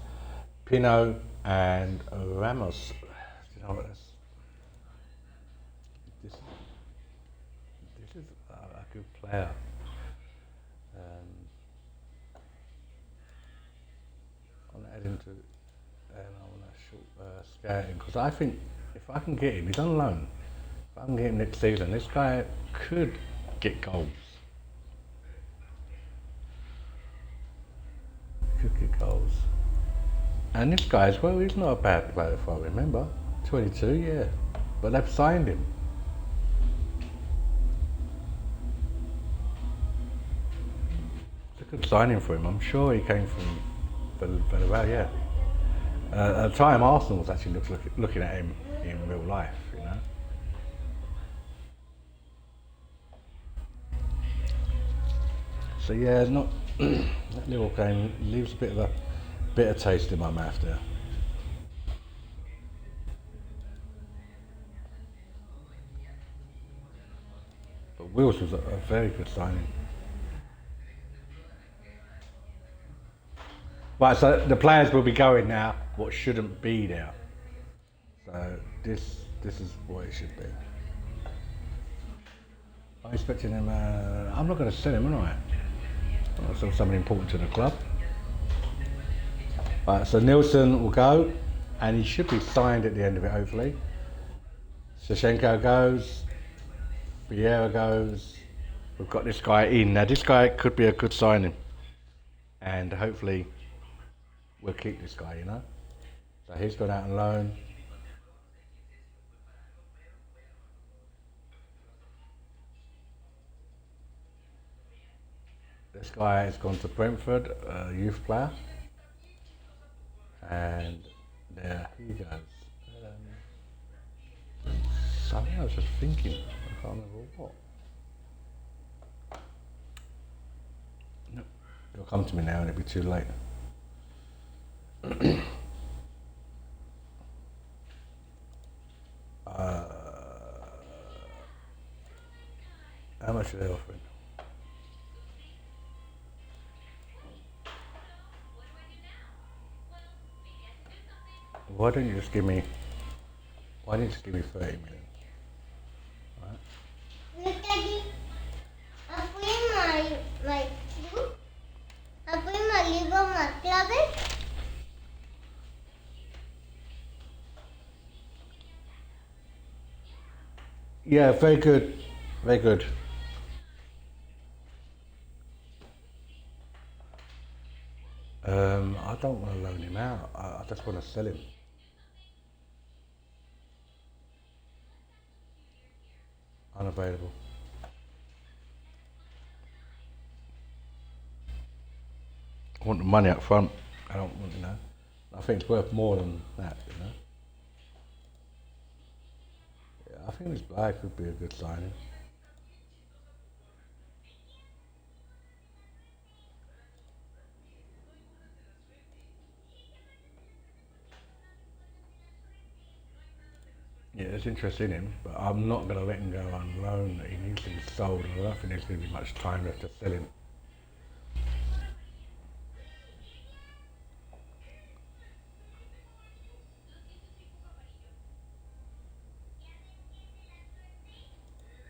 Pino and Ramos. You know what this is a good player. I'm gonna add him to, and I want to scout him because I think if I can get him, he's on loan. If I can get him next season, this guy could get goals. Could get goals. And this guy as well, he's not a bad player if I remember. 22, yeah. But they've signed him. It's a good signing for him. I'm sure he came from Villarreal, yeah. At the time, Arsenal was actually looking at him in real life, you know. So yeah, not that little game leaves a bit of a bitter taste in my mouth there. But Wills was a very good signing. Right, so the players will be going now. What shouldn't be there. So this is what it should be. I'm expecting him. I'm not going to sell him, am I? I'm not sell somebody important to the club. Right, so Nielsen will go, and he should be signed at the end of it, hopefully. Shevchenko goes, Vieira goes. We've got this guy in. Now, this guy could be a good signing, and hopefully, we'll keep this guy, you know. So he's gone out on loan. This guy has gone to Brentford, a youth player. And there he goes. Something I was just thinking, I can't remember what. No, it'll come to me now and it'll be too late. How much are they offering? Why don't you just give me 30 million? Right? Daddy, apa yang maligo matlab hai? Yeah, very good. Very good. I don't want to loan him out. I just want to sell him. Unavailable. I want the money up front. I don't want, I think it's worth more than that. Yeah, I think this guy could be a good signing. Yeah, there's interest in him, but I'm not going to let him go on loan. He needs to be sold, and I don't think there's going to be much time left to sell him.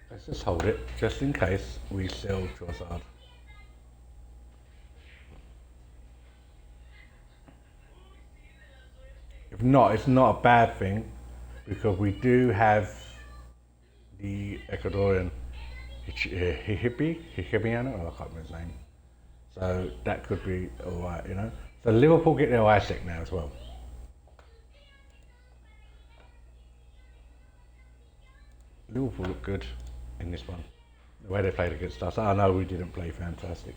Let's just hold it, just in case we sell Trossard. If not, it's not a bad thing, because we do have the Ecuadorian Hibiano, I can't remember his name. So that could be alright. So Liverpool get their Isaac now as well. Liverpool look good in this one. The way they played against us. I know we didn't play fantastic,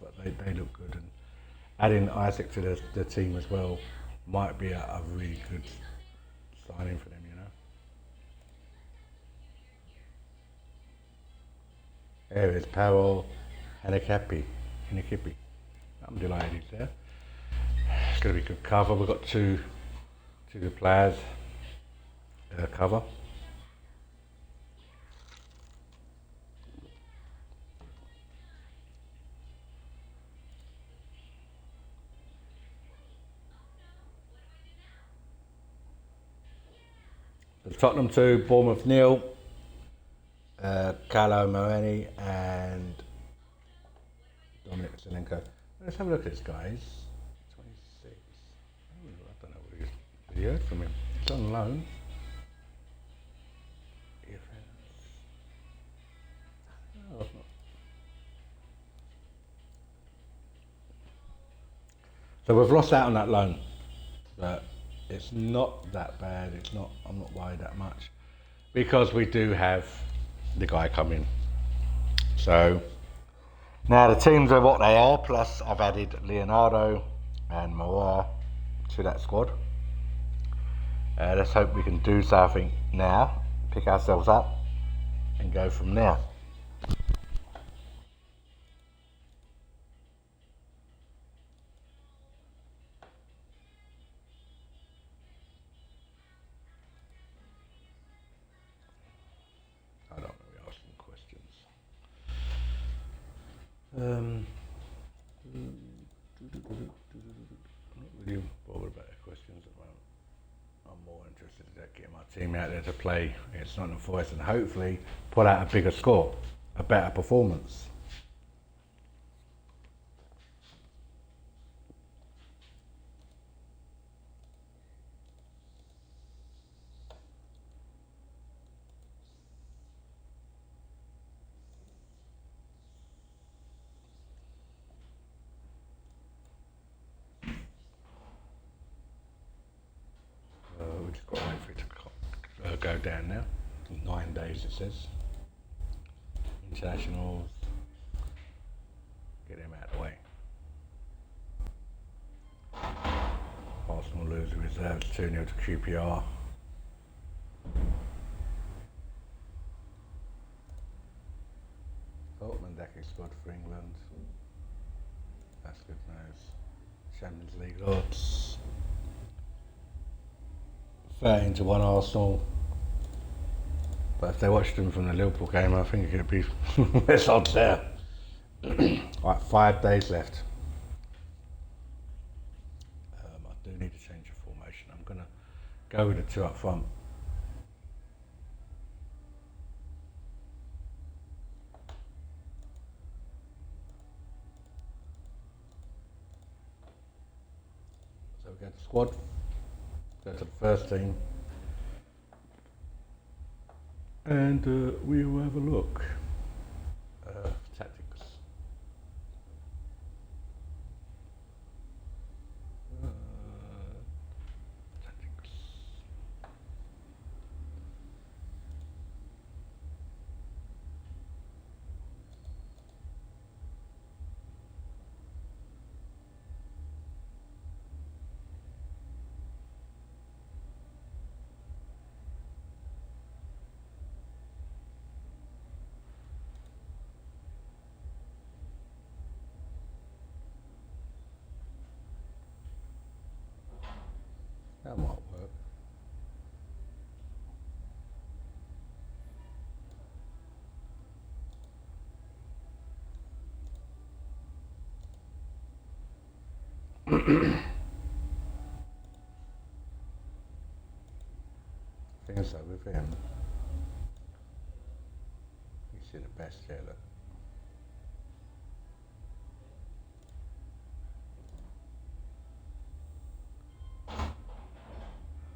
but they look good. And adding Isaac to the team as well might be a really good signing for them. There is Powell, Hanakapi. I'm delighted he's there. It's going to be good cover. We've got two good players cover. So Tottenham 2, Bournemouth 0. Carlo Moreni and Dominic Zelenko. Let's have a look at this guy. He's 26. I don't know what he heard from him. He's on loan. Oh, so we've lost out on that loan, but it's not that bad. I'm not worried that much because we do have the guy coming. So now the teams are what they are. Plus, I've added Leonardo and Moura to that squad. Let's hope we can do something now, pick ourselves up, and go from there. I don't really ask them questions. I'm not really bothered about their questions at the moment. I'm more interested in getting my team out there to play against Nottingham Forest and hopefully put out a bigger score, a better performance. We just got to wait for it to go down now. 9 days it says. Internationals. Get them out of the way. Arsenal lose the reserves 2-0 to QPR. Mandaki scored for England. That's good news. Champions League odds. 13 to 1 Arsenal. But if they watched them from the Liverpool game, I think it could be less odds there. Right, 5 days left. I do need to change the formation. I'm going to go with the two up front. So we go to squad, go to the first team. and we will have a look. Tactics. Uh, tactics. That might work. I think so with him. You see the best here, look.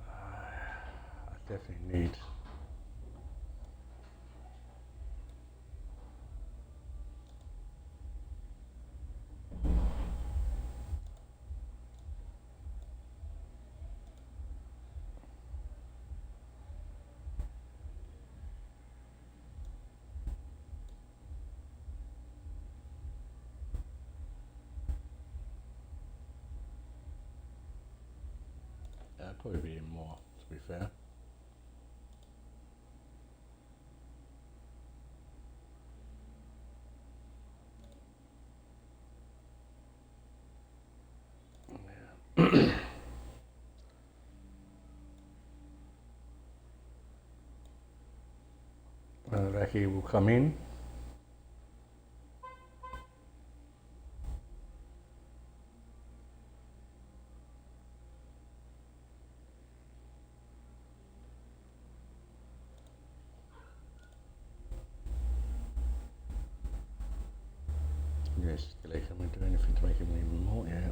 I definitely need. Probably be in more, to be fair. Raki will come in. Yes, can we do anything to make him even more? Yeah.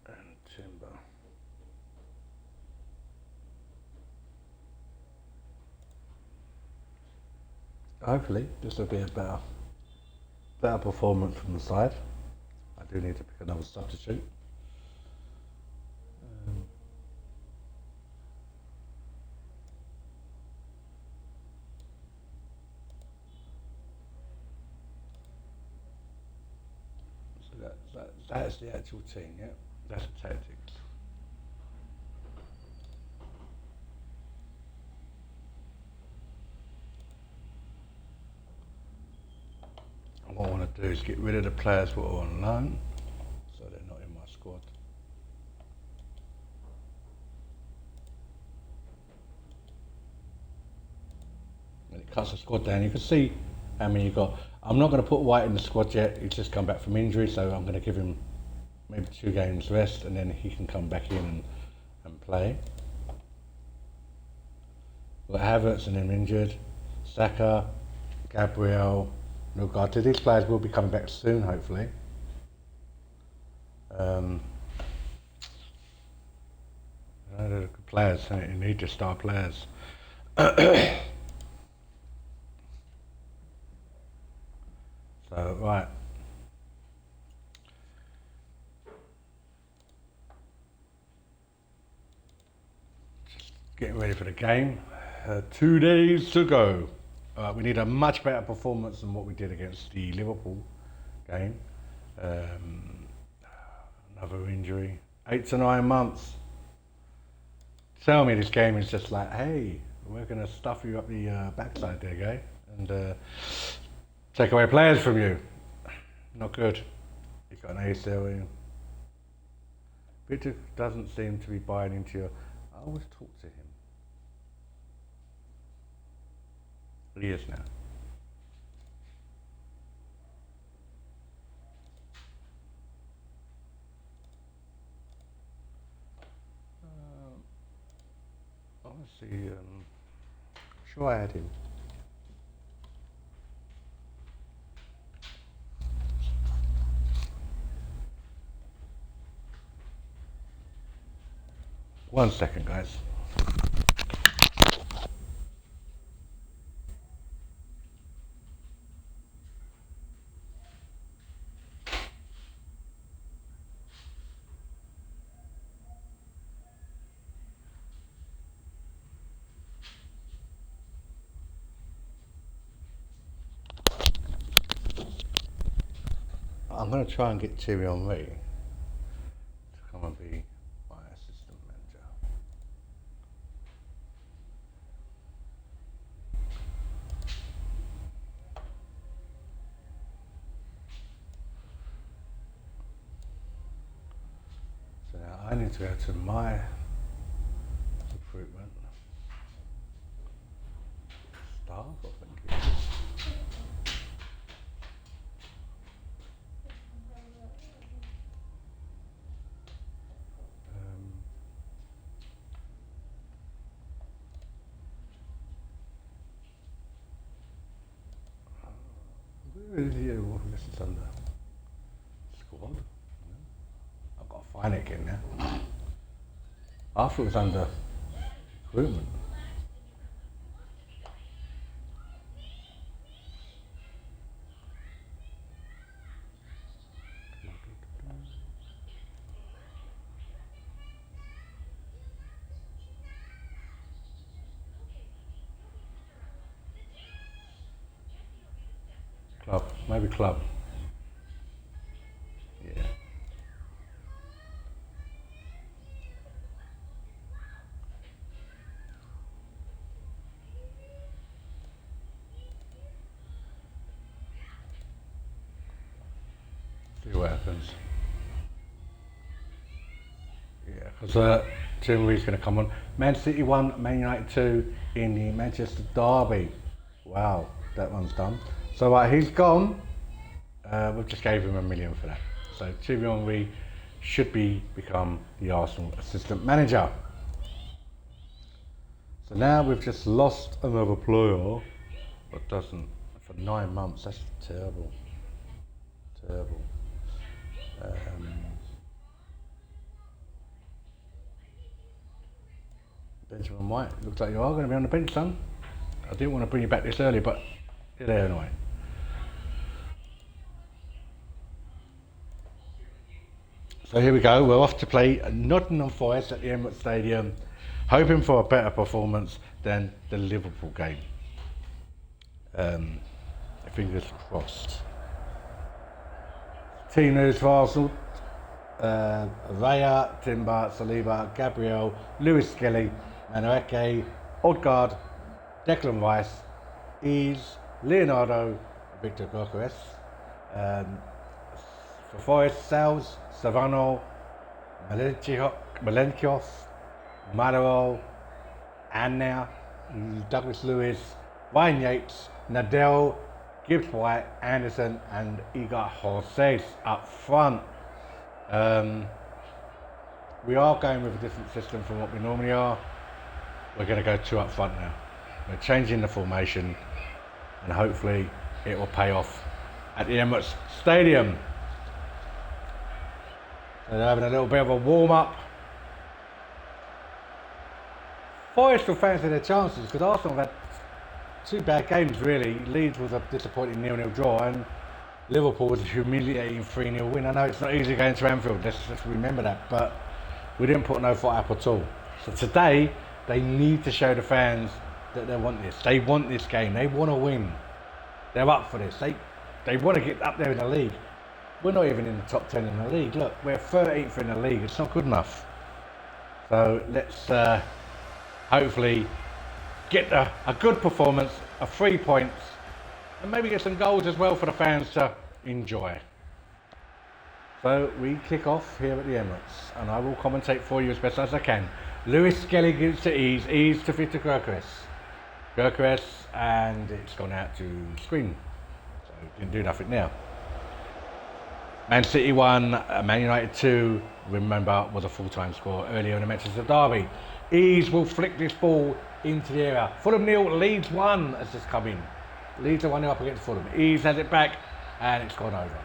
And timber. Hopefully, this will be a better performance from the side. I do need to pick another substitute. So that's the actual team, yeah? That's the tactics. What I want to do is get rid of the players who are on loan, so they're not in my squad. And it cuts the squad down. You can see how many you got. I'm not going to put White in the squad yet. He's just come back from injury, so I'm going to give him maybe 2 games rest, and then he can come back in and play. We've got Havertz and him injured. Saka, Gabriel, Ugarte. These players will be coming back soon, hopefully. They're good players, and you need your star players. So, right. Just getting ready for the game. 2 days to go. We need a much better performance than what we did against the Liverpool game. Another injury. 8 to 9 months. Tell me this game is just like, hey, we're going to stuff you up the backside there, guy, and take away players from you. Not good. He's got an ACL in. Victor doesn't seem to be buying into your. I always talk to him. He is now. Honestly, sure I had him. 1 second, guys. I'm going to try and get Thierry Henry to come and be my assistant manager. So now I need to go to my recruitment. Staff, I think it is. Where is he? This is under squad. I've got to find it again now. I thought it was under recruitment. Club, maybe club. Yeah. See what happens. Yeah, because Tim Reed's going to come on. Man City 1, Man United 2 in the Manchester Derby. Wow, that one's done. So he's gone. We've just gave him $1 million for that. So Thierry Henry should become the Arsenal assistant manager. So now we've just lost another player, but doesn't for 9 months. That's terrible. Terrible. Benjamin White, looks like you are going to be on the bench, son. I didn't want to bring you back this early, but you're there anyway. So here we go, we're off to play Nottingham Forest at the Emirates Stadium, hoping for a better performance than the Liverpool game. Fingers crossed. Team news for Arsenal. Raya, Timber, Saliba, Gabriel, Lewis Skelly, Manueke, Odegaard, Declan Rice, Ease, Leonardo, Victor Gyökeres. For Forest, Sales, Savano, Malenkov, Madero, Anna, Douglas Lewis, Ryan Yates, Nadell, Gibbs White, Anderson, and Igor Joses up front. We are going with a different system from what we normally are. We're going to go 2 up front now. We're changing the formation and hopefully it will pay off at the Emirates Stadium. So they're having a little bit of a warm up. Forest will fancy their chances because Arsenal have had 2 bad games really. Leeds was a disappointing 0-0 draw and Liverpool was a humiliating 3-0 win. I know it's not easy going to Anfield, let's remember that, but we didn't put no foot up at all. So today, they need to show the fans that they want this. They want this game, they want to win. They're up for this, they want to get up there in the league. We're not even in the top 10 in the league. Look, we're 13th in the league, it's not good enough. So let's hopefully get a good performance, 3 points, and maybe get some goals as well for the fans to enjoy. So we kick off here at the Emirates, and I will commentate for you as best as I can. Lewis Skelly gives to Ease to Victor Gyökeres, and it's gone out to screen, so didn't do nothing now. Man City 1, Man United 2, remember, was a full-time score earlier in the Manchester Derby. Ease will flick this ball into the area. Fulham 0, Leeds 1 has just come in. Leeds are 1-0 up against Fulham. Ease has it back and it's gone over.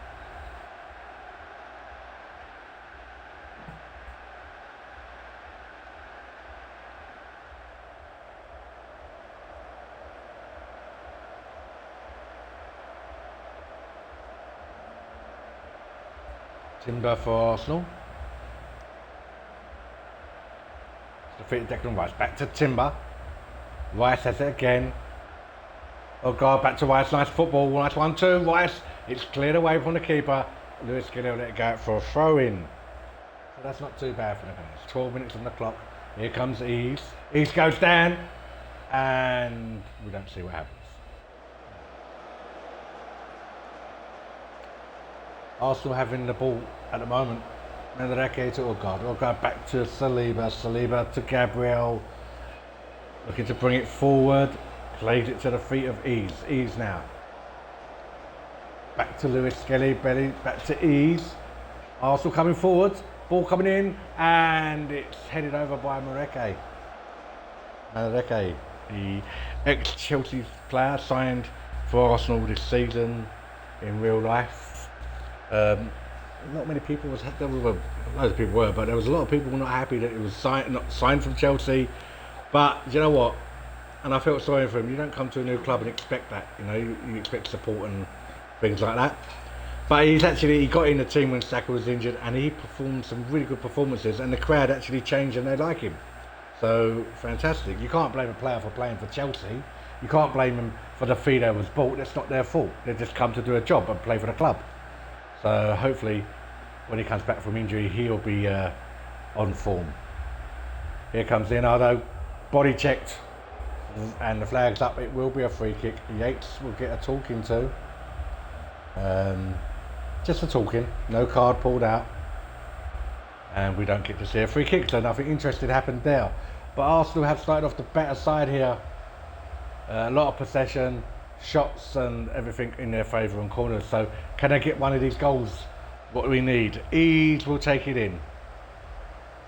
Timber for Arsenal. Defeated Declan Rice. Back to Timber. Rice has it again. Oh God, back to Rice. Nice football. Nice 1-2. Rice. It's cleared away from the keeper. Lewis Skelly will let it go out for a throw in. So that's not too bad for the Gunners. 12 minutes on the clock. Here comes Eves. Eves goes down. And we don't see what happens. Arsenal having the ball at the moment. Mandareke to Odegaard. Odegaard back to Saliba. Saliba to Gabriel. Looking to bring it forward. Plays it to the feet of Eves. Eves now. Back to Lewis Skelly. Belly back to Eves. Arsenal coming forward. Ball coming in. And it's headed over by Mareke. Mareke, the ex-Chelsea player, signed for Arsenal this season in real life. Not many people loads of people were, but there was a lot of people not happy that it was not signed from Chelsea. But you know what? And I felt sorry for him. You don't come to a new club and expect that. You know, you expect support and things like that. But he got in the team when Saka was injured, and he performed some really good performances, and the crowd actually changed and they like him. So fantastic. You can't blame a player for playing for Chelsea. You can't blame him for the fee they was bought. That's not their fault. They just come to do a job and play for the club. So hopefully when he comes back from injury, he'll be on form. Here comes Leonardo, body checked, and the flag's up. It will be a free kick. Yates will get a talking to. Just a talking, no card pulled out. And we don't get to see a free kick, so nothing interesting happened there. But Arsenal have started off the better side here. A lot of possession, shots and everything in their favour and corners. So can they get one of these goals? What do we need? Eves will take it in.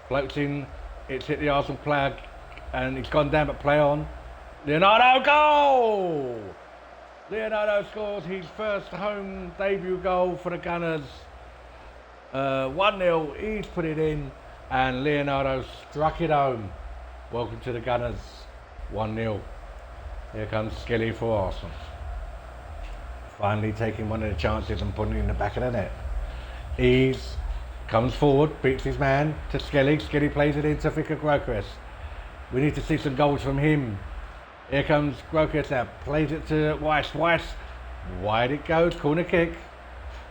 Floats in, it's hit the Arsenal flag and it's gone down, but play on. Leonardo, goal! Leonardo scores his first home debut goal for the Gunners. 1-0, he's put it in and Leonardo struck it home. Welcome to the Gunners, 1-0. Here comes Skelly for Arsenal. Finally taking one of the chances and putting it in the back of the net. Eves comes forward, beats his man to Skelly. Skelly plays it into Vicar Gyökeres. We need to see some goals from him. Here comes Gyökeres now, plays it to Weiss. Weiss, wide it goes, corner kick.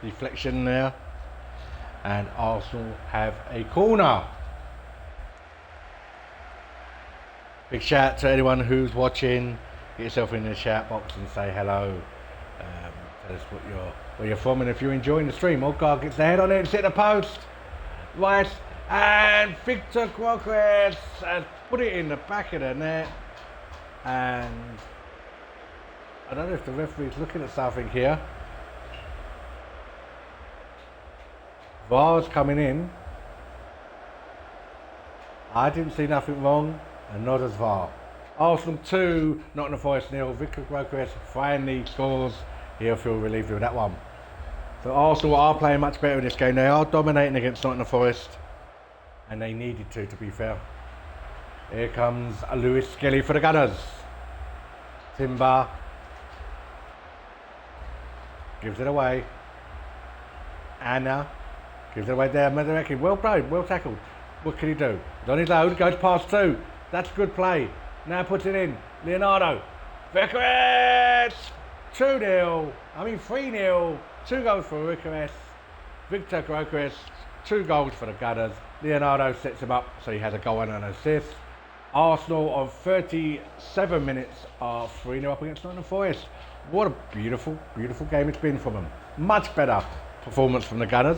Deflection there. And Arsenal have a corner. Big shout out to anyone who's watching. Get yourself in the chat box and say hello. Tell us where you're from and if you're enjoying the stream. Odegaard gets the head on it and hit the post. Right, and Victor Gyökeres has put it in the back of the net. And I don't know if the referee's looking at something here. VAR's coming in. I didn't see nothing wrong, and not as VAR. Arsenal 2, Nottingham Forest 0. Vicar Gyökeres finally scores. He'll feel relieved with that one. So Arsenal are playing much better in this game. They are dominating against Nottingham Forest, and they needed to be fair. Here comes Lewis Skelly for the Gunners. Timber gives it away. Anna gives it away there. Mandareke, well played, well tackled. What can he do? On his load, goes past two. That's good play. Now puts it in. Leonardo. Gyökeres! 2-0. 3-0. 2 goals for Gyökeres. Victor Gyökeres. 2 goals for the Gunners. Leonardo sets him up so he has a goal and an assist. Arsenal on 37 minutes are 3-0 up against Nottingham Forest. What a beautiful, beautiful game it's been from them. Much better performance from the Gunners.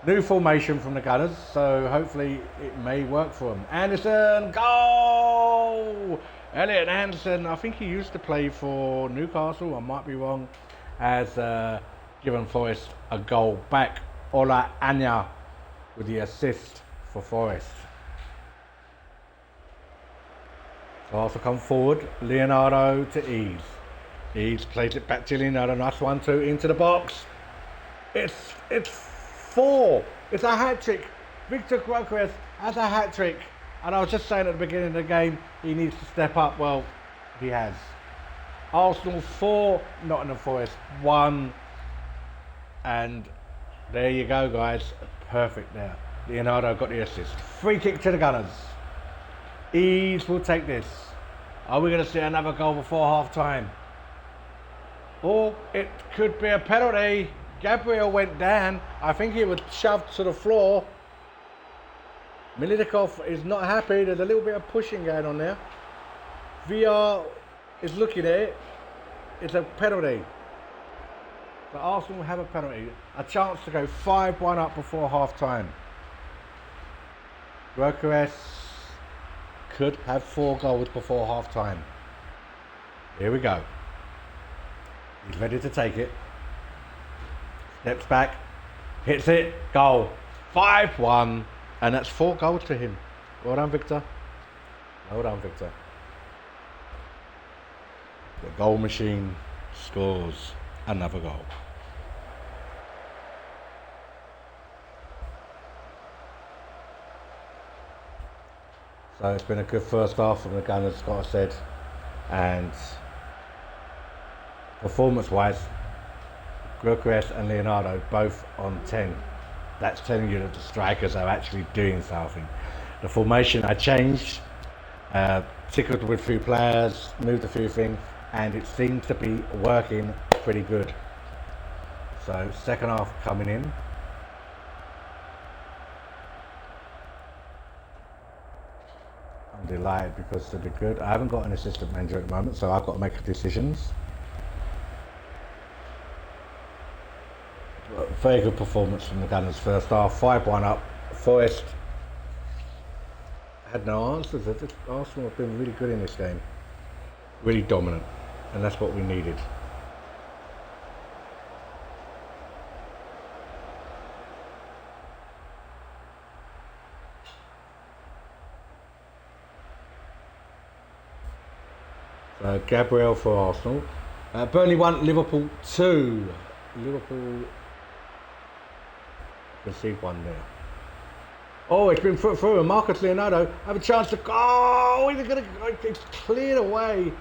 New formation from the Gunners, so hopefully it may work for them. Anderson, goal! Elliot Anderson, I think he used to play for Newcastle, I might be wrong, has given Forest a goal back. Ola Anya with the assist for Forest. So also come forward, Leonardo to Eves. Eves plays it back to Leonardo, nice 1-2 into the box. It's 4. It's a hat-trick. Victor Gyökeres has a hat-trick. And I was just saying at the beginning of the game, he needs to step up. Well, he has. Arsenal 4, Nottingham Forest 1. And There you go, guys. Perfect there. Leonardo got the assist. Free kick to the Gunners. Ease will take this. Are we going to see another goal before half time? Or it could be a penalty. Gabriel went down. I think he was shoved to the floor. Milidikov is not happy. There's a little bit of pushing going on there. VR is looking at it. It's a penalty. So Arsenal will have a penalty. A chance to go 5-1 up before half time. Gyökeres could have 4 goals before half time. Here we go. He's ready to take it. Steps back. Hits it. Goal. 5-1. And that's 4 goals to him. Well done, Victor. Well done, Victor. The goal machine scores another goal. So it's been a good first half from the Gunners, Scott said, and performance-wise, Gyökeres and Leonardo both on 10. That's telling you that the strikers are actually doing something. The formation I changed, tickled with a few players, moved a few things, and it seems to be working pretty good. So second half coming in. I'm delighted because they'll be good. I haven't got an assistant manager at the moment, so I've got to make decisions. Very good performance from the Gunners first half. 5-1 up. Forest had no answers. Arsenal have been really good in this game. Really dominant. And that's what we needed. So Gabriel for Arsenal. Burnley 1, Liverpool 2. Liverpool concede 1 there. Oh, it's been put through, and Marcus Leonardo have a chance to go. Oh, it's cleared away.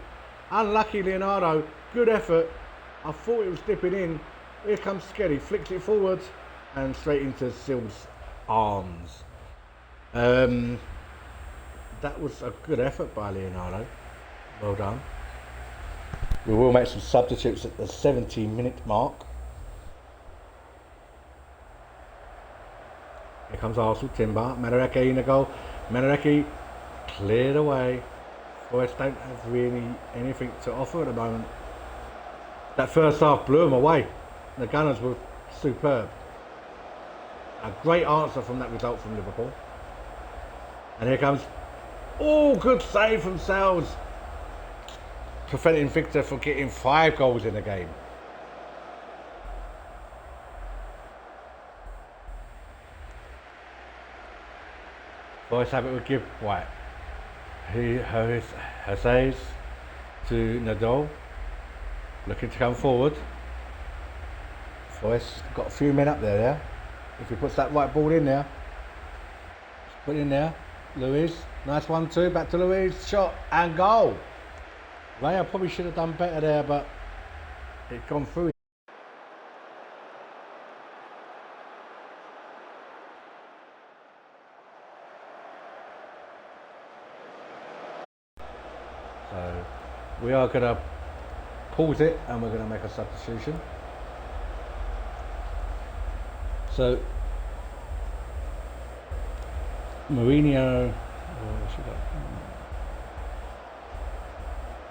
Unlucky Leonardo. Good effort. I thought it was dipping in. Here comes Sketty, flicks it forward and straight into Silva's arms. That was a good effort by Leonardo. Well done. We will make some substitutes at the 70-minute mark. Here comes Arsenal, Timber, Madueke in the goal. Madueke cleared away. Forest don't have really anything to offer at the moment. That first half blew them away. The Gunners were superb. A great answer from that result from Liverpool. And here comes, oh, good save from Sells, preventing Victor from getting 5 goals in the game. Forest have it with Gibb White. Hosseis to Nadal, looking to come forward. Forest got a few men up there. If he puts that right ball in there, put it in there. Luiz, nice 1-2, back to Luiz, shot and goal. Raya probably should have done better there, but it's gone through. So we are going to pause it and we're going to make a substitution. So Mourinho,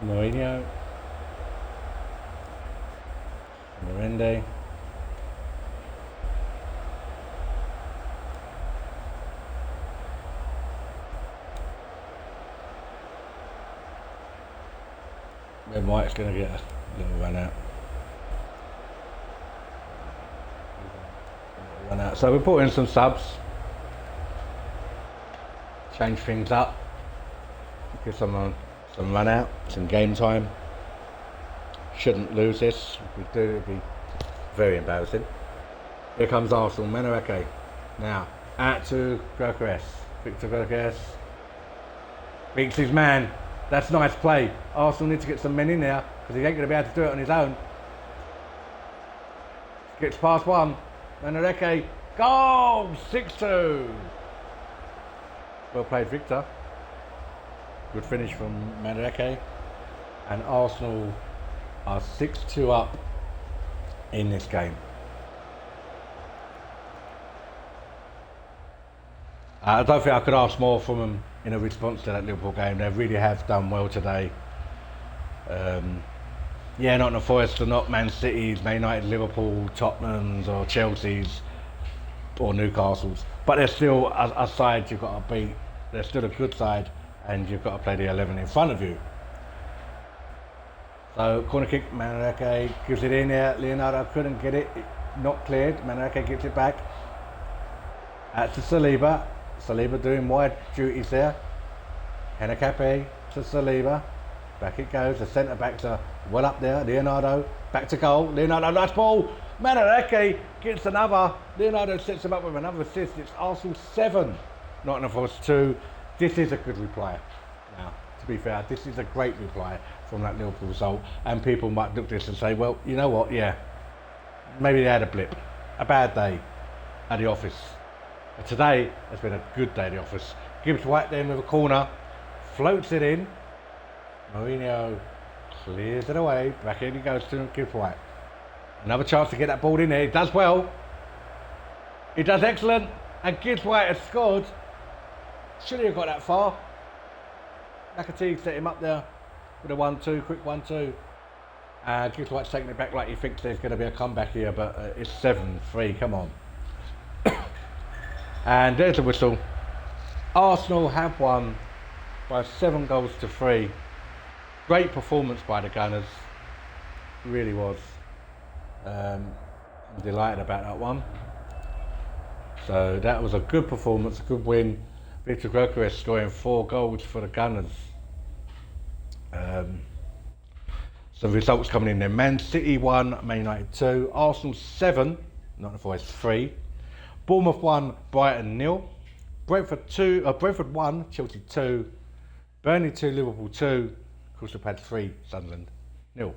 Merende, Ben White's going to get a little run out. So we put in some subs, change things up, give someone some run out, some game time. Shouldn't lose this. If we do, it'd be very embarrassing. Here comes Arsenal, Madueke. Now, out to Gyökeres. Victor Gyökeres beats his man. That's nice play. Arsenal need to get some men in there because he ain't going to be able to do it on his own. Gets past one. Manareke, goal! 6-2. Well played, Victor. Good finish from Manareke. And Arsenal are 6-2 up in this game. I don't think I could ask more from them in a response to that Liverpool game. They really have done well today. Yeah, not the Forest, not Man City's, Man United, Liverpool, Tottenham's or Chelsea's or Newcastle's. But they're still a side you've got to beat. They're still a good side and you've got to play the 11 in front of you. So corner kick, Manareke gives it in there. Leonardo couldn't get it, not cleared. Manareke gets it back. Out to Saliba. Saliba doing wide duties there. Henakape to Saliba. Back it goes. The centre backs are well up there. Leonardo back to goal. Leonardo, nice ball. Manareke gets another. Leonardo sets him up with another assist. It's Arsenal 7, Nottingham Forest 2. This is a good reply. Now, to be fair, this is a great reply from that Liverpool result. And people might look at this and say, well, you know what? Yeah, maybe they had a blip, a bad day at the office. But today has been a good day at the office. Gibbs White there with a corner, floats it in. Mourinho clears it away. Back in he goes to Gibbs White. Another chance to get that ball in there. He does well. He does excellent. And Gibbs White has scored. Should he have got that far? Lacazette set him up there with a 1-2, quick 1-2. Gibbs White's taking it back like he thinks there's going to be a comeback here, but it's 7-3. Come on. And there's the whistle. Arsenal have won by 7-3. Great performance by the Gunners. Really was. I'm delighted about that one. So that was a good performance, a good win. Victor Gyökeres scoring 4 goals for the Gunners. Some results coming in there. Man City 1, Man United 2. Arsenal 7, Nottingham Forest 3. Bournemouth 1, Brighton 0. Brentford 1, Chelsea 2. Burnley 2, Liverpool 2. Crystal Palace 3, Sunderland 0.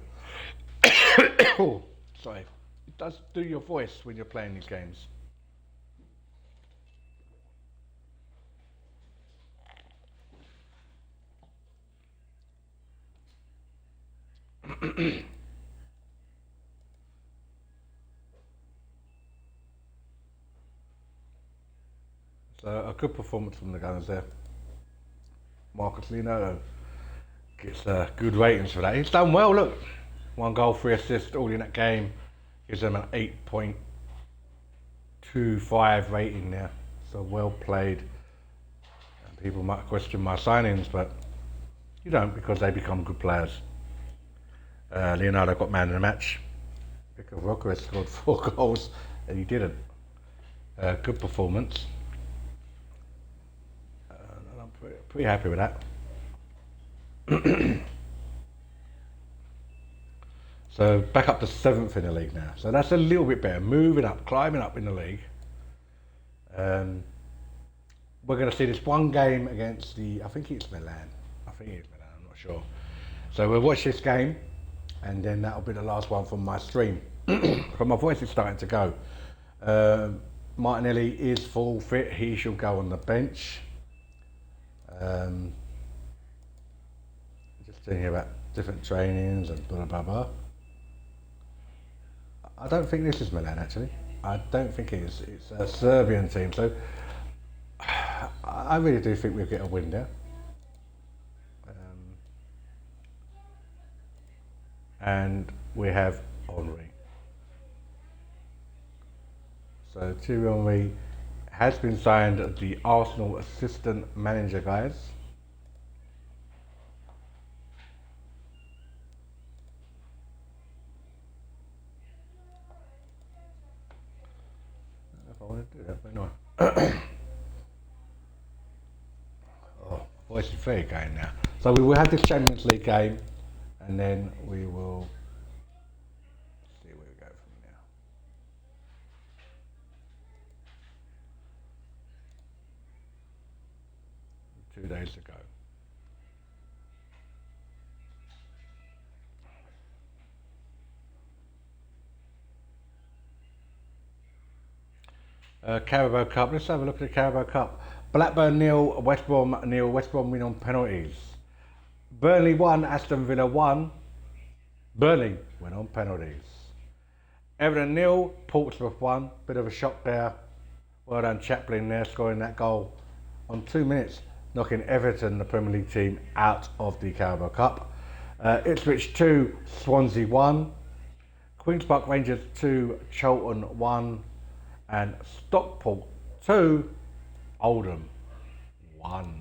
Oh, sorry. It does do your voice when you're playing these games. So a good performance from the Gunners there. Marcus Leonardo gets good ratings for that. He's done well, look. 1 goal, 3 assists, all in that game. Gives them an 8.25 rating there. So well played. And people might question my signings, but you don't, because they become good players. Leonardo got man of the match. Victor Gyökeres scored 4 goals and he didn't. Good performance. I'm pretty happy with that. So back up to 7th in the league now. So that's a little bit better. Moving up, climbing up in the league. We're going to see this one game against I think it's Milan. I'm not sure. So we'll watch this game and then that'll be the last one from my stream. But my voice is starting to go. Martinelli is full fit. He shall go on the bench. Just thinking about different trainings and blah blah blah. I don't think this is Milan actually. I don't think it is. It's a Serbian team, so I really do think we'll get a win there. And we have Henry. So Thierry Henry has been signed as the Arsenal assistant manager, guys. I don't know if I want to do that, but no. Oh, voice is very going now. So we will have this Champions League game, and then we will see where we go from there. 2 days to go. Carabao Cup. Let's have a look at the Carabao Cup. Blackburn nil, West Brom nil. West Brom win on penalties. Burnley 1, Aston Villa 1. Burnley went on penalties. Everton nil, Portsmouth 1. Bit of a shock there. Well done Chaplin there, scoring that goal on 2 minutes, knocking Everton, the Premier League team, out of the Carabao Cup. Ipswich 2, Swansea 1. Queen's Park Rangers 2, Charlton 1. And Stockport 2, Oldham 1.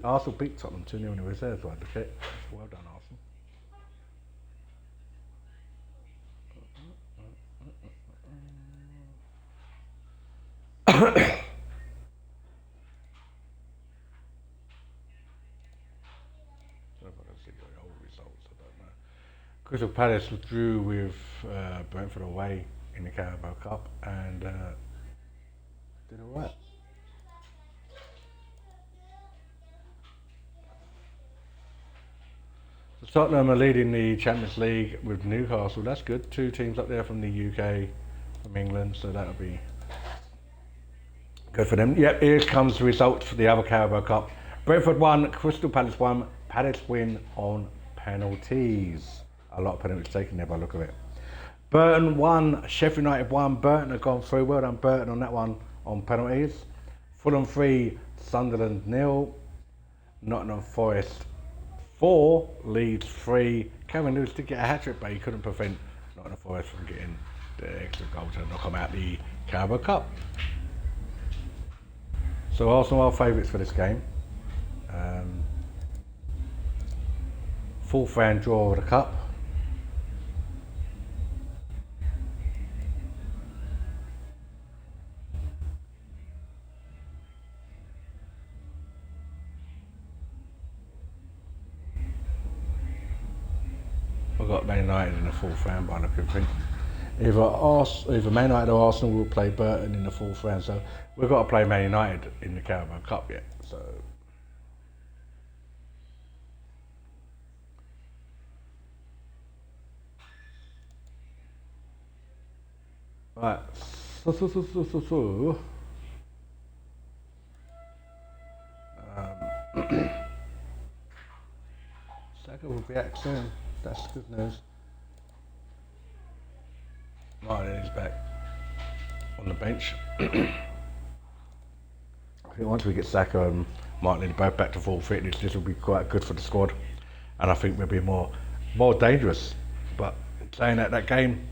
Arsenal beat Tottenham 2-0 in the reserves. Right, okay. Well done, Arsenal. Crystal Palace drew with Brentford away in the Carabao Cup and did alright. So Tottenham are leading the Champions League with Newcastle. That's good. 2 teams up there from the UK, from England, so that'll be good for them. Yep, here comes the results for the other Carabao Cup. Brentford 1, Crystal Palace 1. Palace win on penalties. A lot of penalties taken there by the look of it. Burton 1, Sheffield United 1. Burton have gone through. Well done Burton on that one on penalties. Fulham 3, Sunderland 0. Nottingham Forest 4, Leeds 3. Cameron Lewis did get a hat-trick, but he couldn't prevent Nottingham Forest from getting the extra goal to knock them out the Carabao Cup. So Arsenal are favourites for this game. Fourth round draw of the cup. We've got Man United in the fourth round by the look of things. Either Man United or Arsenal will play Burton in the fourth round, so we've got to play Man United in the Carabao Cup yet. So right, Saka will be back soon. That's good news. Martin is back on the bench. I think once we get Saka and Martin both back to full fitness, this will be quite good for the squad, and I think we'll be more dangerous. But saying that game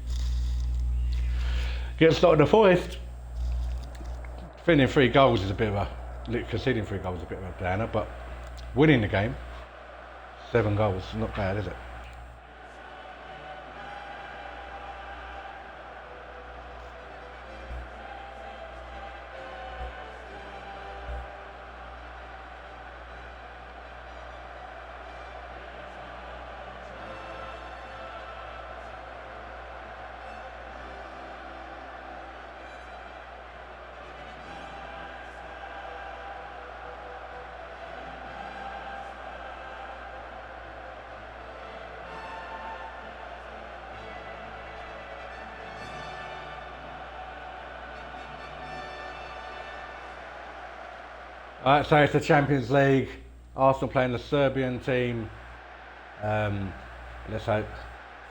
gets started in the Forest, conceding 3 goals is a bit of a downer, but winning the game, 7 goals, not bad, is it? Alright, so it's the Champions League. Arsenal playing the Serbian team. Let's hope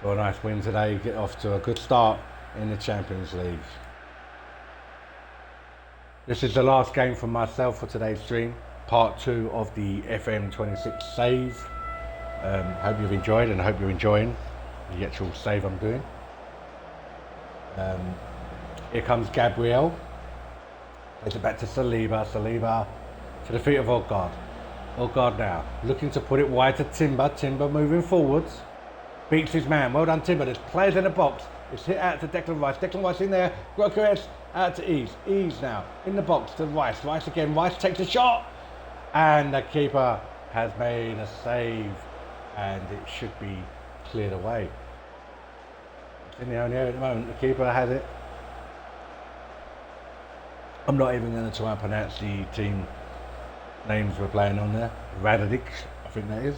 for a nice win today, get off to a good start in the Champions League. This is the last game from myself for today's stream, part 2 of the FM26 save. Hope you've enjoyed and I hope you're enjoying the actual save I'm doing. Here comes Gabriel. Plays it back to Saliba. Saliba to the feet of Odegaard. Odegaard now looking to put it wide to Timber. Timber moving forwards. Beats his man. Well done, Timber. There's players in the box. It's hit out to Declan Rice. Declan Rice in there. Gyökeres out to Ease. Ease now in the box to Rice. Rice again. Rice takes a shot. And the keeper has made a save, and it should be cleared away. It's in the own area at the moment. The keeper has it. I'm not even going to try and pronounce the team names we're playing on there. Radadic, I think that is.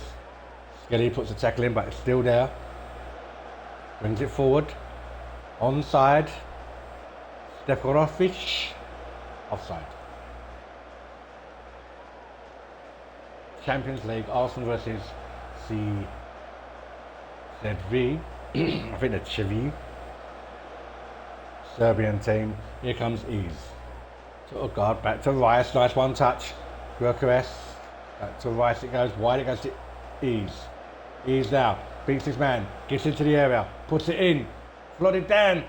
Skelly puts the tackle in, but it's still there. Brings it forward. Onside. Stefanovic. Offside. Champions League, Arsenal versus CZV. I think that's Chivy. Serbian team. Here comes Ease. To guard, back to Rice. Nice one touch. Gyökeres. Back to Rice it goes. Wide it goes to Ease. Ease now. Beats his man. Gets into the area. Puts it in. Flooded down.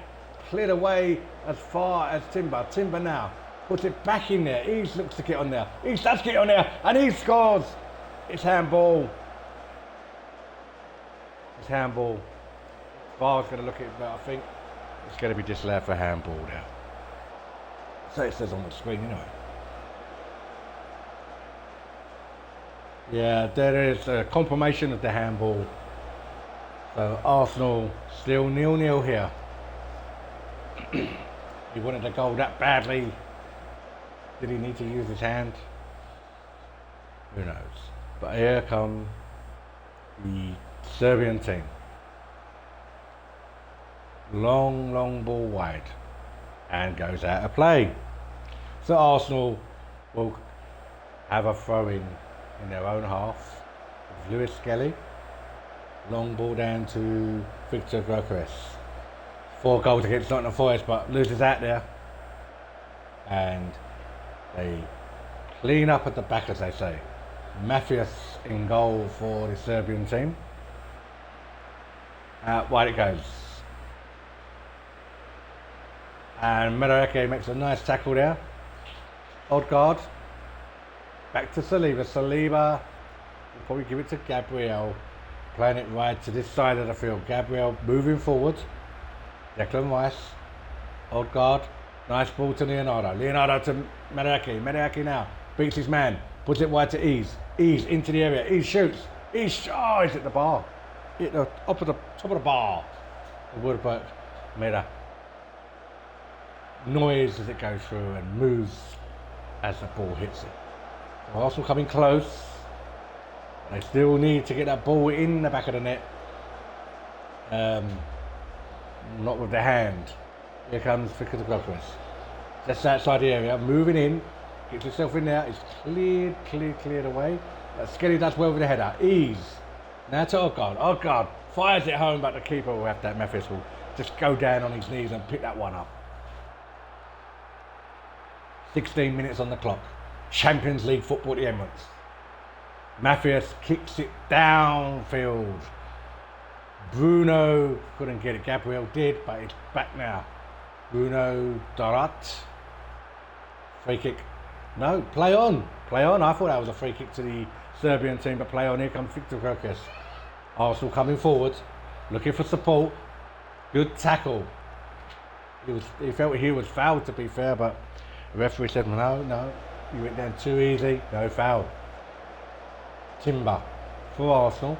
Cleared away as far as Timber. Timber now. Puts it back in there. Ease looks to get on there. Ease does get on there. And he scores. It's handball. It's handball. VAR's going to look at it, but I think it's going to be disallowed for handball now. So it says on the screen anyway. Yeah, there is a confirmation of the handball. So Arsenal still 0-0 here. He wanted a goal that badly. Did he need to use his hand? Who knows? But here come the Serbian team. Long ball wide. And goes out of play. So Arsenal will have a throw-in their own half. Lewis Skelly. Long ball down to Victor Gyökeres. 4 goals against Nottingham Forest, but loses out there. And they clean up at the back, as they say. Mathias in goal for the Serbian team. Out wide it goes. And Madueke makes a nice tackle there. Odegaard. Back to Saliba. Saliba will probably give it to Gabriel. Playing it right to this side of the field. Gabriel moving forward. Declan Rice. Odegaard. Nice ball to Leonardo. Leonardo to Madueke. Madueke now. Beats his man. Puts it wide to Ease. Ease into the area. Ease shoots. Ease. Oh, he's at the bar. Hit the top of the bar. The Woodbrook made a noise as it goes through and moves as the ball hits it. So Arsenal coming close. They still need to get that ball in the back of the net. Not with the hand. Here comes Victor Gyökeres. Just outside the area, moving in. Gets himself in there. It's cleared away. Skelly does well with the header. Ease. Now to Odegaard. Odegaard fires it home, but the keeper will have that. Mathias will just go down on his knees and pick that one up. 16 minutes on the clock. Champions League football at the Emirates. Mathias kicks it downfield. Bruno couldn't get it. Gabriel did, but it's back now. Bruno Dorat. Free kick. No, play on. Play on. I thought that was a free kick to the Serbian team, but play on. Here comes Victor Gyökeres. Arsenal coming forward, looking for support. Good tackle. He felt he was fouled, to be fair, but the referee said, no, you went down too easy. No foul. Timber for Arsenal.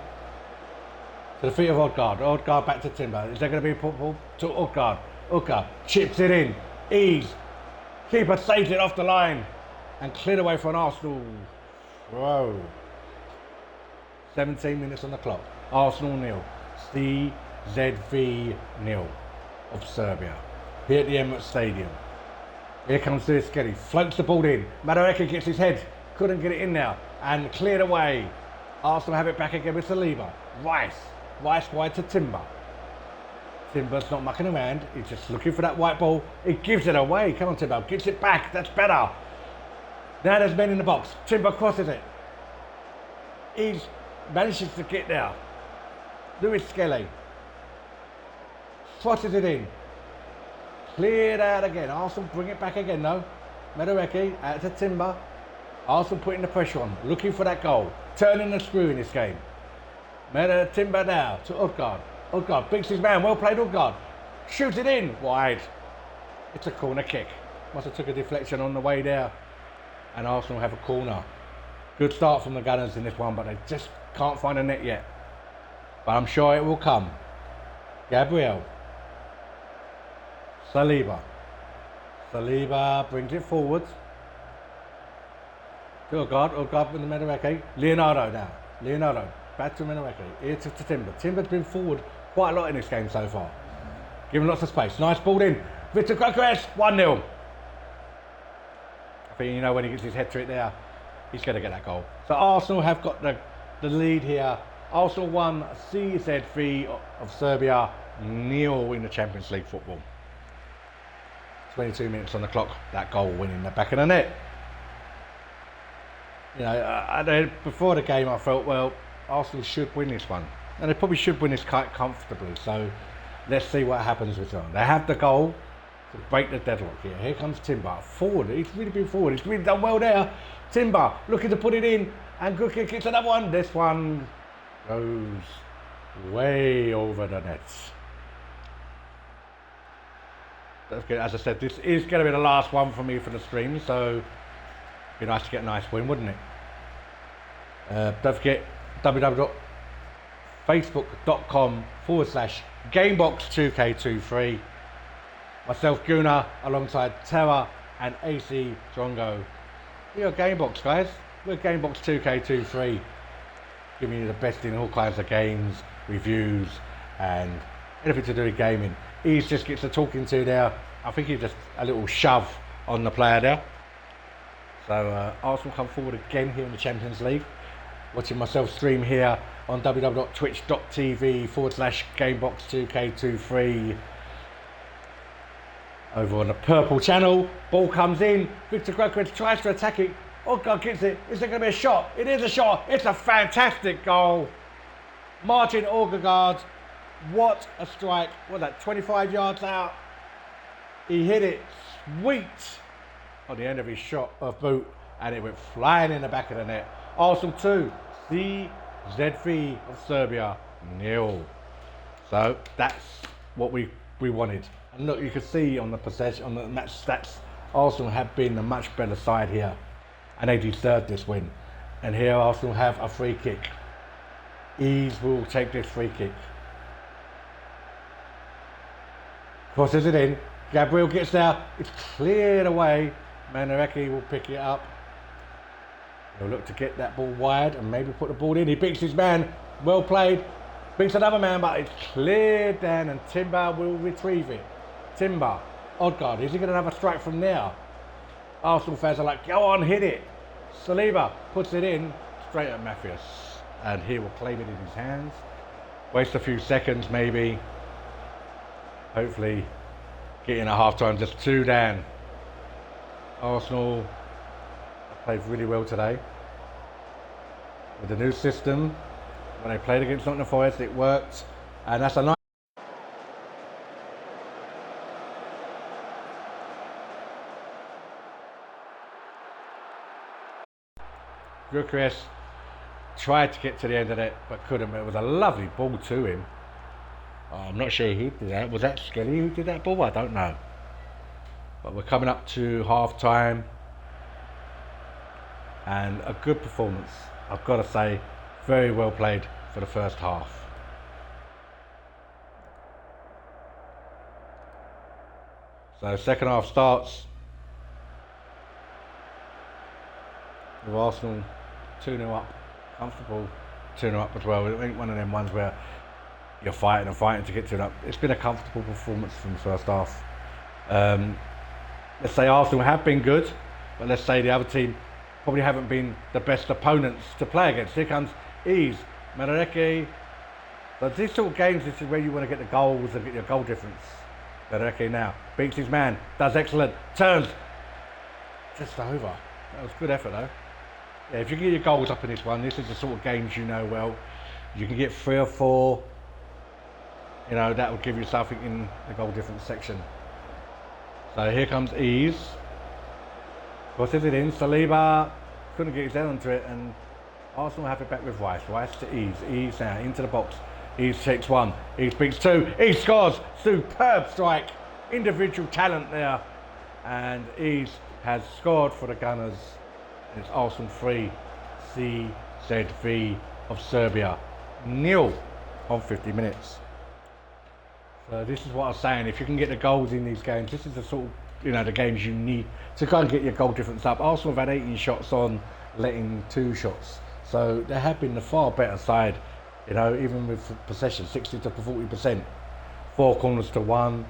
To the feet of Odegaard. Odegaard back to Timber. Is there going to be a football to Odegaard? Odegaard chips it in. Ease. Keeper saves it off the line and cleared away for an Arsenal throw. 17 minutes on the clock. Arsenal 0. CZV 0 of Serbia. Here at the Emirates Stadium. Here comes Lewis Skelly. Floats the ball in. Madueke gets his head. Couldn't get it in now. And cleared away. Arsenal have it back again with Saliba. Rice wide to Timber. Timber's not mucking around. He's just looking for that white ball. He gives it away. Come on, Timber. Gets it back. That's better. Now there's men in the box. Timber crosses it. He manages to get there. Lewis Skelly trotted it in. Cleared out again. Arsenal bring it back again though. Madueke out to Timber. Arsenal putting the pressure on. Looking for that goal. Turning the screw in this game. Timber now to Odegaard. Odegaard beats his man. Well played, Odegaard. Shoots it in. Wide. It's a corner kick. Must have took a deflection on the way there. And Arsenal have a corner. Good start from the Gunners in this one, but they just can't find a net yet. But I'm sure it will come. Gabriel. Saliba. Saliba brings it forward. To Odegaard with the Madueke. Leonardo now. Leonardo. Back to Madueke. Here to Timber. Timber's been forward quite a lot in this game so far. Giving lots of space. Nice ball in. Victor Gyökeres. 1-0. I think, you know, when he gets his head to it there, he's going to get that goal. So Arsenal have got the lead here. Arsenal 1, CZ3 of Serbia 0 in the Champions League football. 22 minutes on the clock. That goal went in the back of the net. You know, before the game, I felt, well, Arsenal should win this one, and they probably should win this quite comfortably. So let's see what happens with them. They have the goal to break the deadlock here. Here comes Timber forward. He's really been forward. He's really done well there. Timber looking to put it in, and Gyökeres gets another one. This one goes way over the nets. As I said, this is going to be the last one for me for the stream, so it'd be nice to get a nice win, wouldn't it? Don't forget www.facebook.com/Gamebox2K23. Myself, Guna, alongside Terra and AC Drongo. We are Gamebox, guys. We're Gamebox2K23. Giving you the best in all kinds of games, reviews, and anything to do with gaming. He just gets a talking to there. I think he's just a little shove on the player there. So Arsenal come forward again here in the Champions League. Watching myself stream here on www.twitch.tv/Gamebox2K23. Over on the purple channel. Ball comes in. Victor Gyökeres tries to attack it. Odegaard gets it. Is there going to be a shot? It is a shot. It's a fantastic goal. Martin Odegaard. What a strike. What's that, 25 yards out? He hit it sweet on the end of his shot of boot, and it went flying in the back of the net. Arsenal 2, CZ3 of Serbia 0. So that's what we wanted. And look, you can see on the possession, on the match stats, Arsenal have been a much better side here, and they deserve this win. And here Arsenal have a free kick. Ease will take this free kick. Crosses it in. Gabriel gets there. It's cleared away. Madueke will pick it up. He'll look to get that ball wide and maybe put the ball in. He beats his man. Well played. Beats another man, but it's cleared down, and Timber will retrieve it. Timber. Odegaard. Is he going to have a strike from there? Arsenal fans are like, go on, hit it. Saliba puts it in straight at Mathias, and he will claim it in his hands. Waste a few seconds maybe. Hopefully getting at half time just 2 down. Arsenal played really well today. With the new system, when they played against Nottingham Forest, it worked, and that's a nice. Gyökeres tried to get to the end of it, but couldn't. But it was a lovely ball to him. Oh, I'm not sure who did that. Was that Skelly who did that ball? I don't know. But we're coming up to half time, and a good performance, I've got to say. Very well played for the first half. So second half starts with Arsenal 2-0 up, comfortable 2-0 up as well. It ain't one of them ones where you're fighting and fighting to get 2-0 up. It's been a comfortable performance from the first half. Let's say Arsenal have been good, but let's say the other team probably haven't been the best opponents to play against. Here comes Ease, Madueke. So these sort of games, this is where you want to get the goals and get your goal difference. Madueke now beats his man, does excellent, turns just over. That was good effort though. Yeah, if you can get your goals up in this one, this is the sort of games you know well. You can get 3 or 4. You know, that will give you something in the goal difference section. So here comes Ease. Crosses it in. Saliba couldn't get his head onto it, and Arsenal have it back with Rice. Rice to Ease. Ease now into the box. Ease takes 1. Ease beats 2. Ease scores. Superb strike. Individual talent there. And Ease has scored for the Gunners. And it's Arsenal 3, CZV of Serbia, 0 on 50 minutes. So this is what I was saying, if you can get the goals in these games, this is the sort of, the games you need to kind of get your goal difference up. Arsenal have had 18 shots on, letting 2 shots. So they have been the far better side, even with possession, 60 to 40%. 4 corners to 1,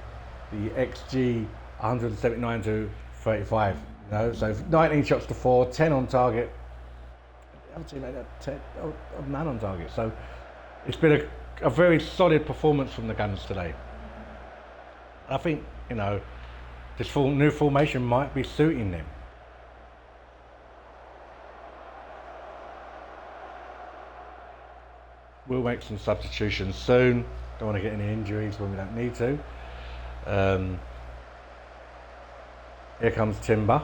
the XG 179 to 35. So 19 shots to 4, 10 on target. The other team had 10, none on target. So it's been a very solid performance from the Gunners today. I think, this new formation might be suiting them. We'll make some substitutions soon. Don't want to get any injuries when we don't need to. Here comes Timber.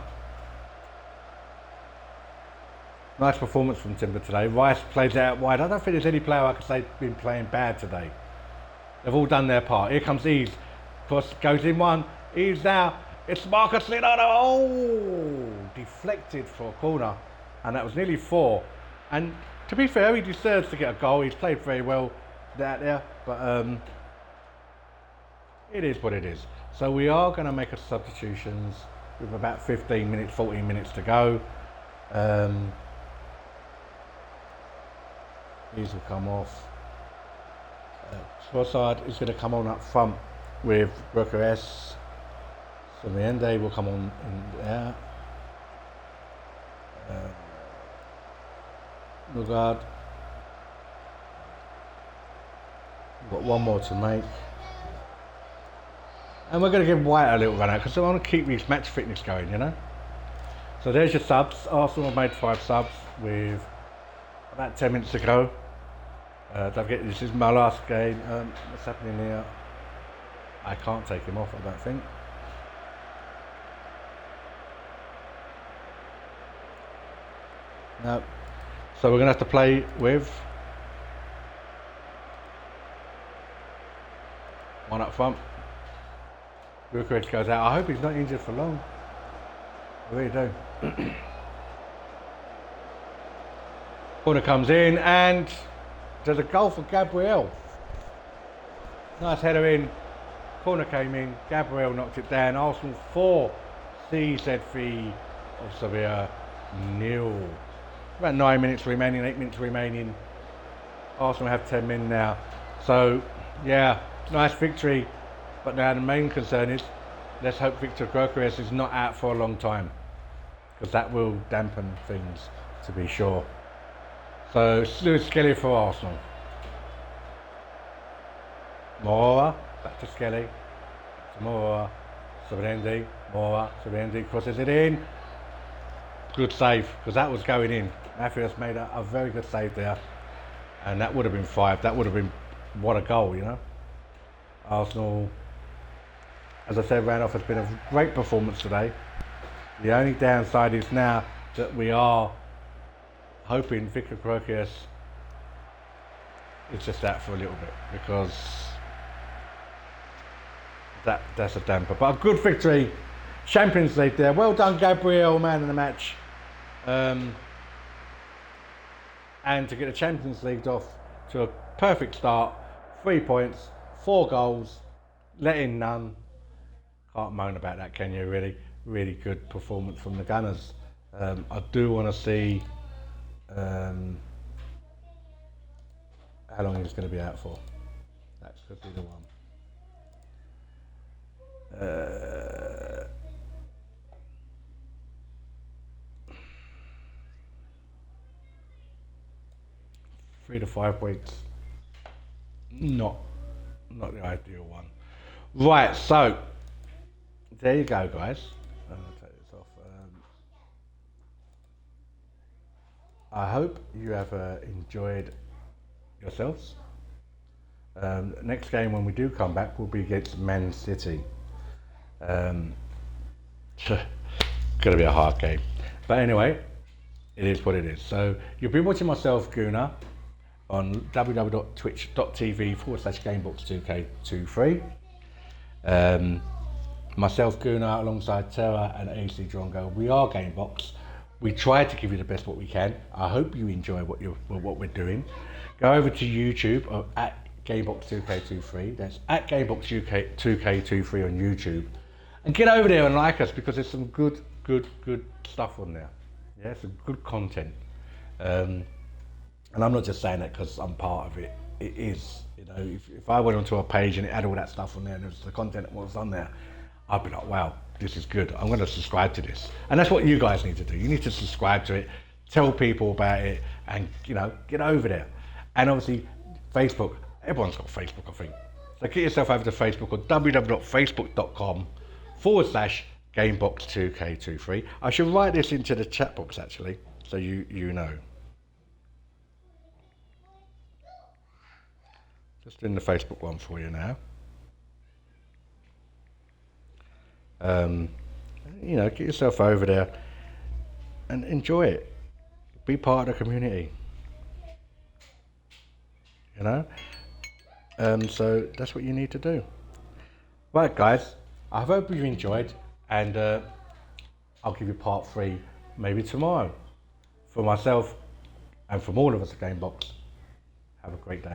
Nice performance from Timber today. Rice plays out wide. I don't think there's any player I could say has been playing bad today. They've all done their part. Here comes Eves. Cross goes in one. Eves now. It's Marcus Leonardo. Oh! Deflected for a corner. And that was nearly 4. And to be fair, he deserves to get a goal. He's played very well out there. But it is what it is. So we are going to make a substitutions with about 15 minutes, 14 minutes to go. These will come off. Trossard is going to come on up front with Bucharest. So the end will come on in there. Lugard. We've got one more to make. And we're going to give White a little run out because I want to keep his match fitness going, So there's your subs. Arsenal have made 5 subs with about 10 minutes to go. Don't forget, this is my last game. What's happening here? I can't take him off, I don't think. No. So we're going to have to play with one up front. Bucharest goes out. I hope he's not injured for long. I really do. Corner comes in and there's a goal for Gabriel. Nice header in. Corner came in. Gabriel knocked it down. Arsenal 4. CZV of Serbia 0. About 9 minutes remaining, 8 minutes remaining. Arsenal have 10 men now. So, yeah, nice victory. But now the main concern is, let's hope Victor Gyökeres is not out for a long time, because that will dampen things, to be sure. So, Lewis Skelly for Arsenal. Mora, back to Skelly. To Mora, Subrendi, Mora, Subrendi crosses it in. Good save, because that was going in. Matthews made a very good save there. And that would have been 5. That would have been, what a goal, Arsenal, as I said, Randolph has been a great performance today. The only downside is now that we are hoping Victor Gyökeres is just out for a little bit, because that's a damper. But a good victory. Champions League there. Well done, Gabriel, man of the match. And to get the Champions League off to a perfect start. 3 points, 4 goals, let in none. Can't moan about that, can you, really? Really good performance from the Gunners. I do want to see how long he's going to be out for. That could be the one. 3 to 5 weeks. Not the ideal one. Right, so there you go, guys. I'm going to take this off. I hope you have enjoyed yourselves. Next game, when we do come back, will be against Man City. Going to be a hard game, but anyway, it is what it is. So you'll be watching myself, Guna, on www.twitch.tv/Gamebox2K23. Myself, Guna, alongside Terra and AC Drongo. We are Gamebox. We try to give you the best what we can. I hope you enjoy what we're doing. Go over to YouTube or at Gamebox2K23. That's at Gamebox2K23 on YouTube. And get over there and like us, because there's some good stuff on there. Yeah, some good content. And I'm not just saying that because I'm part of it. It is. You know, if I went onto a page and it had all that stuff on there and there's the content that was on there, I'd be like, wow, this is good. I'm going to subscribe to this. And that's what you guys need to do. You need to subscribe to it, tell people about it, and, you know, get over there. And obviously, Facebook. Everyone's got Facebook, I think. So get yourself over to Facebook or www.facebook.com/Gamebox2K23. I should write this into the chat box, actually, so you know. Just doing the Facebook one for you now. You know, get yourself over there and enjoy it. Be part of the community. You know? So that's what you need to do. Right, guys, I hope you enjoyed, and I'll give you part 3 maybe tomorrow. For myself and from all of us at Gamebox, have a great day.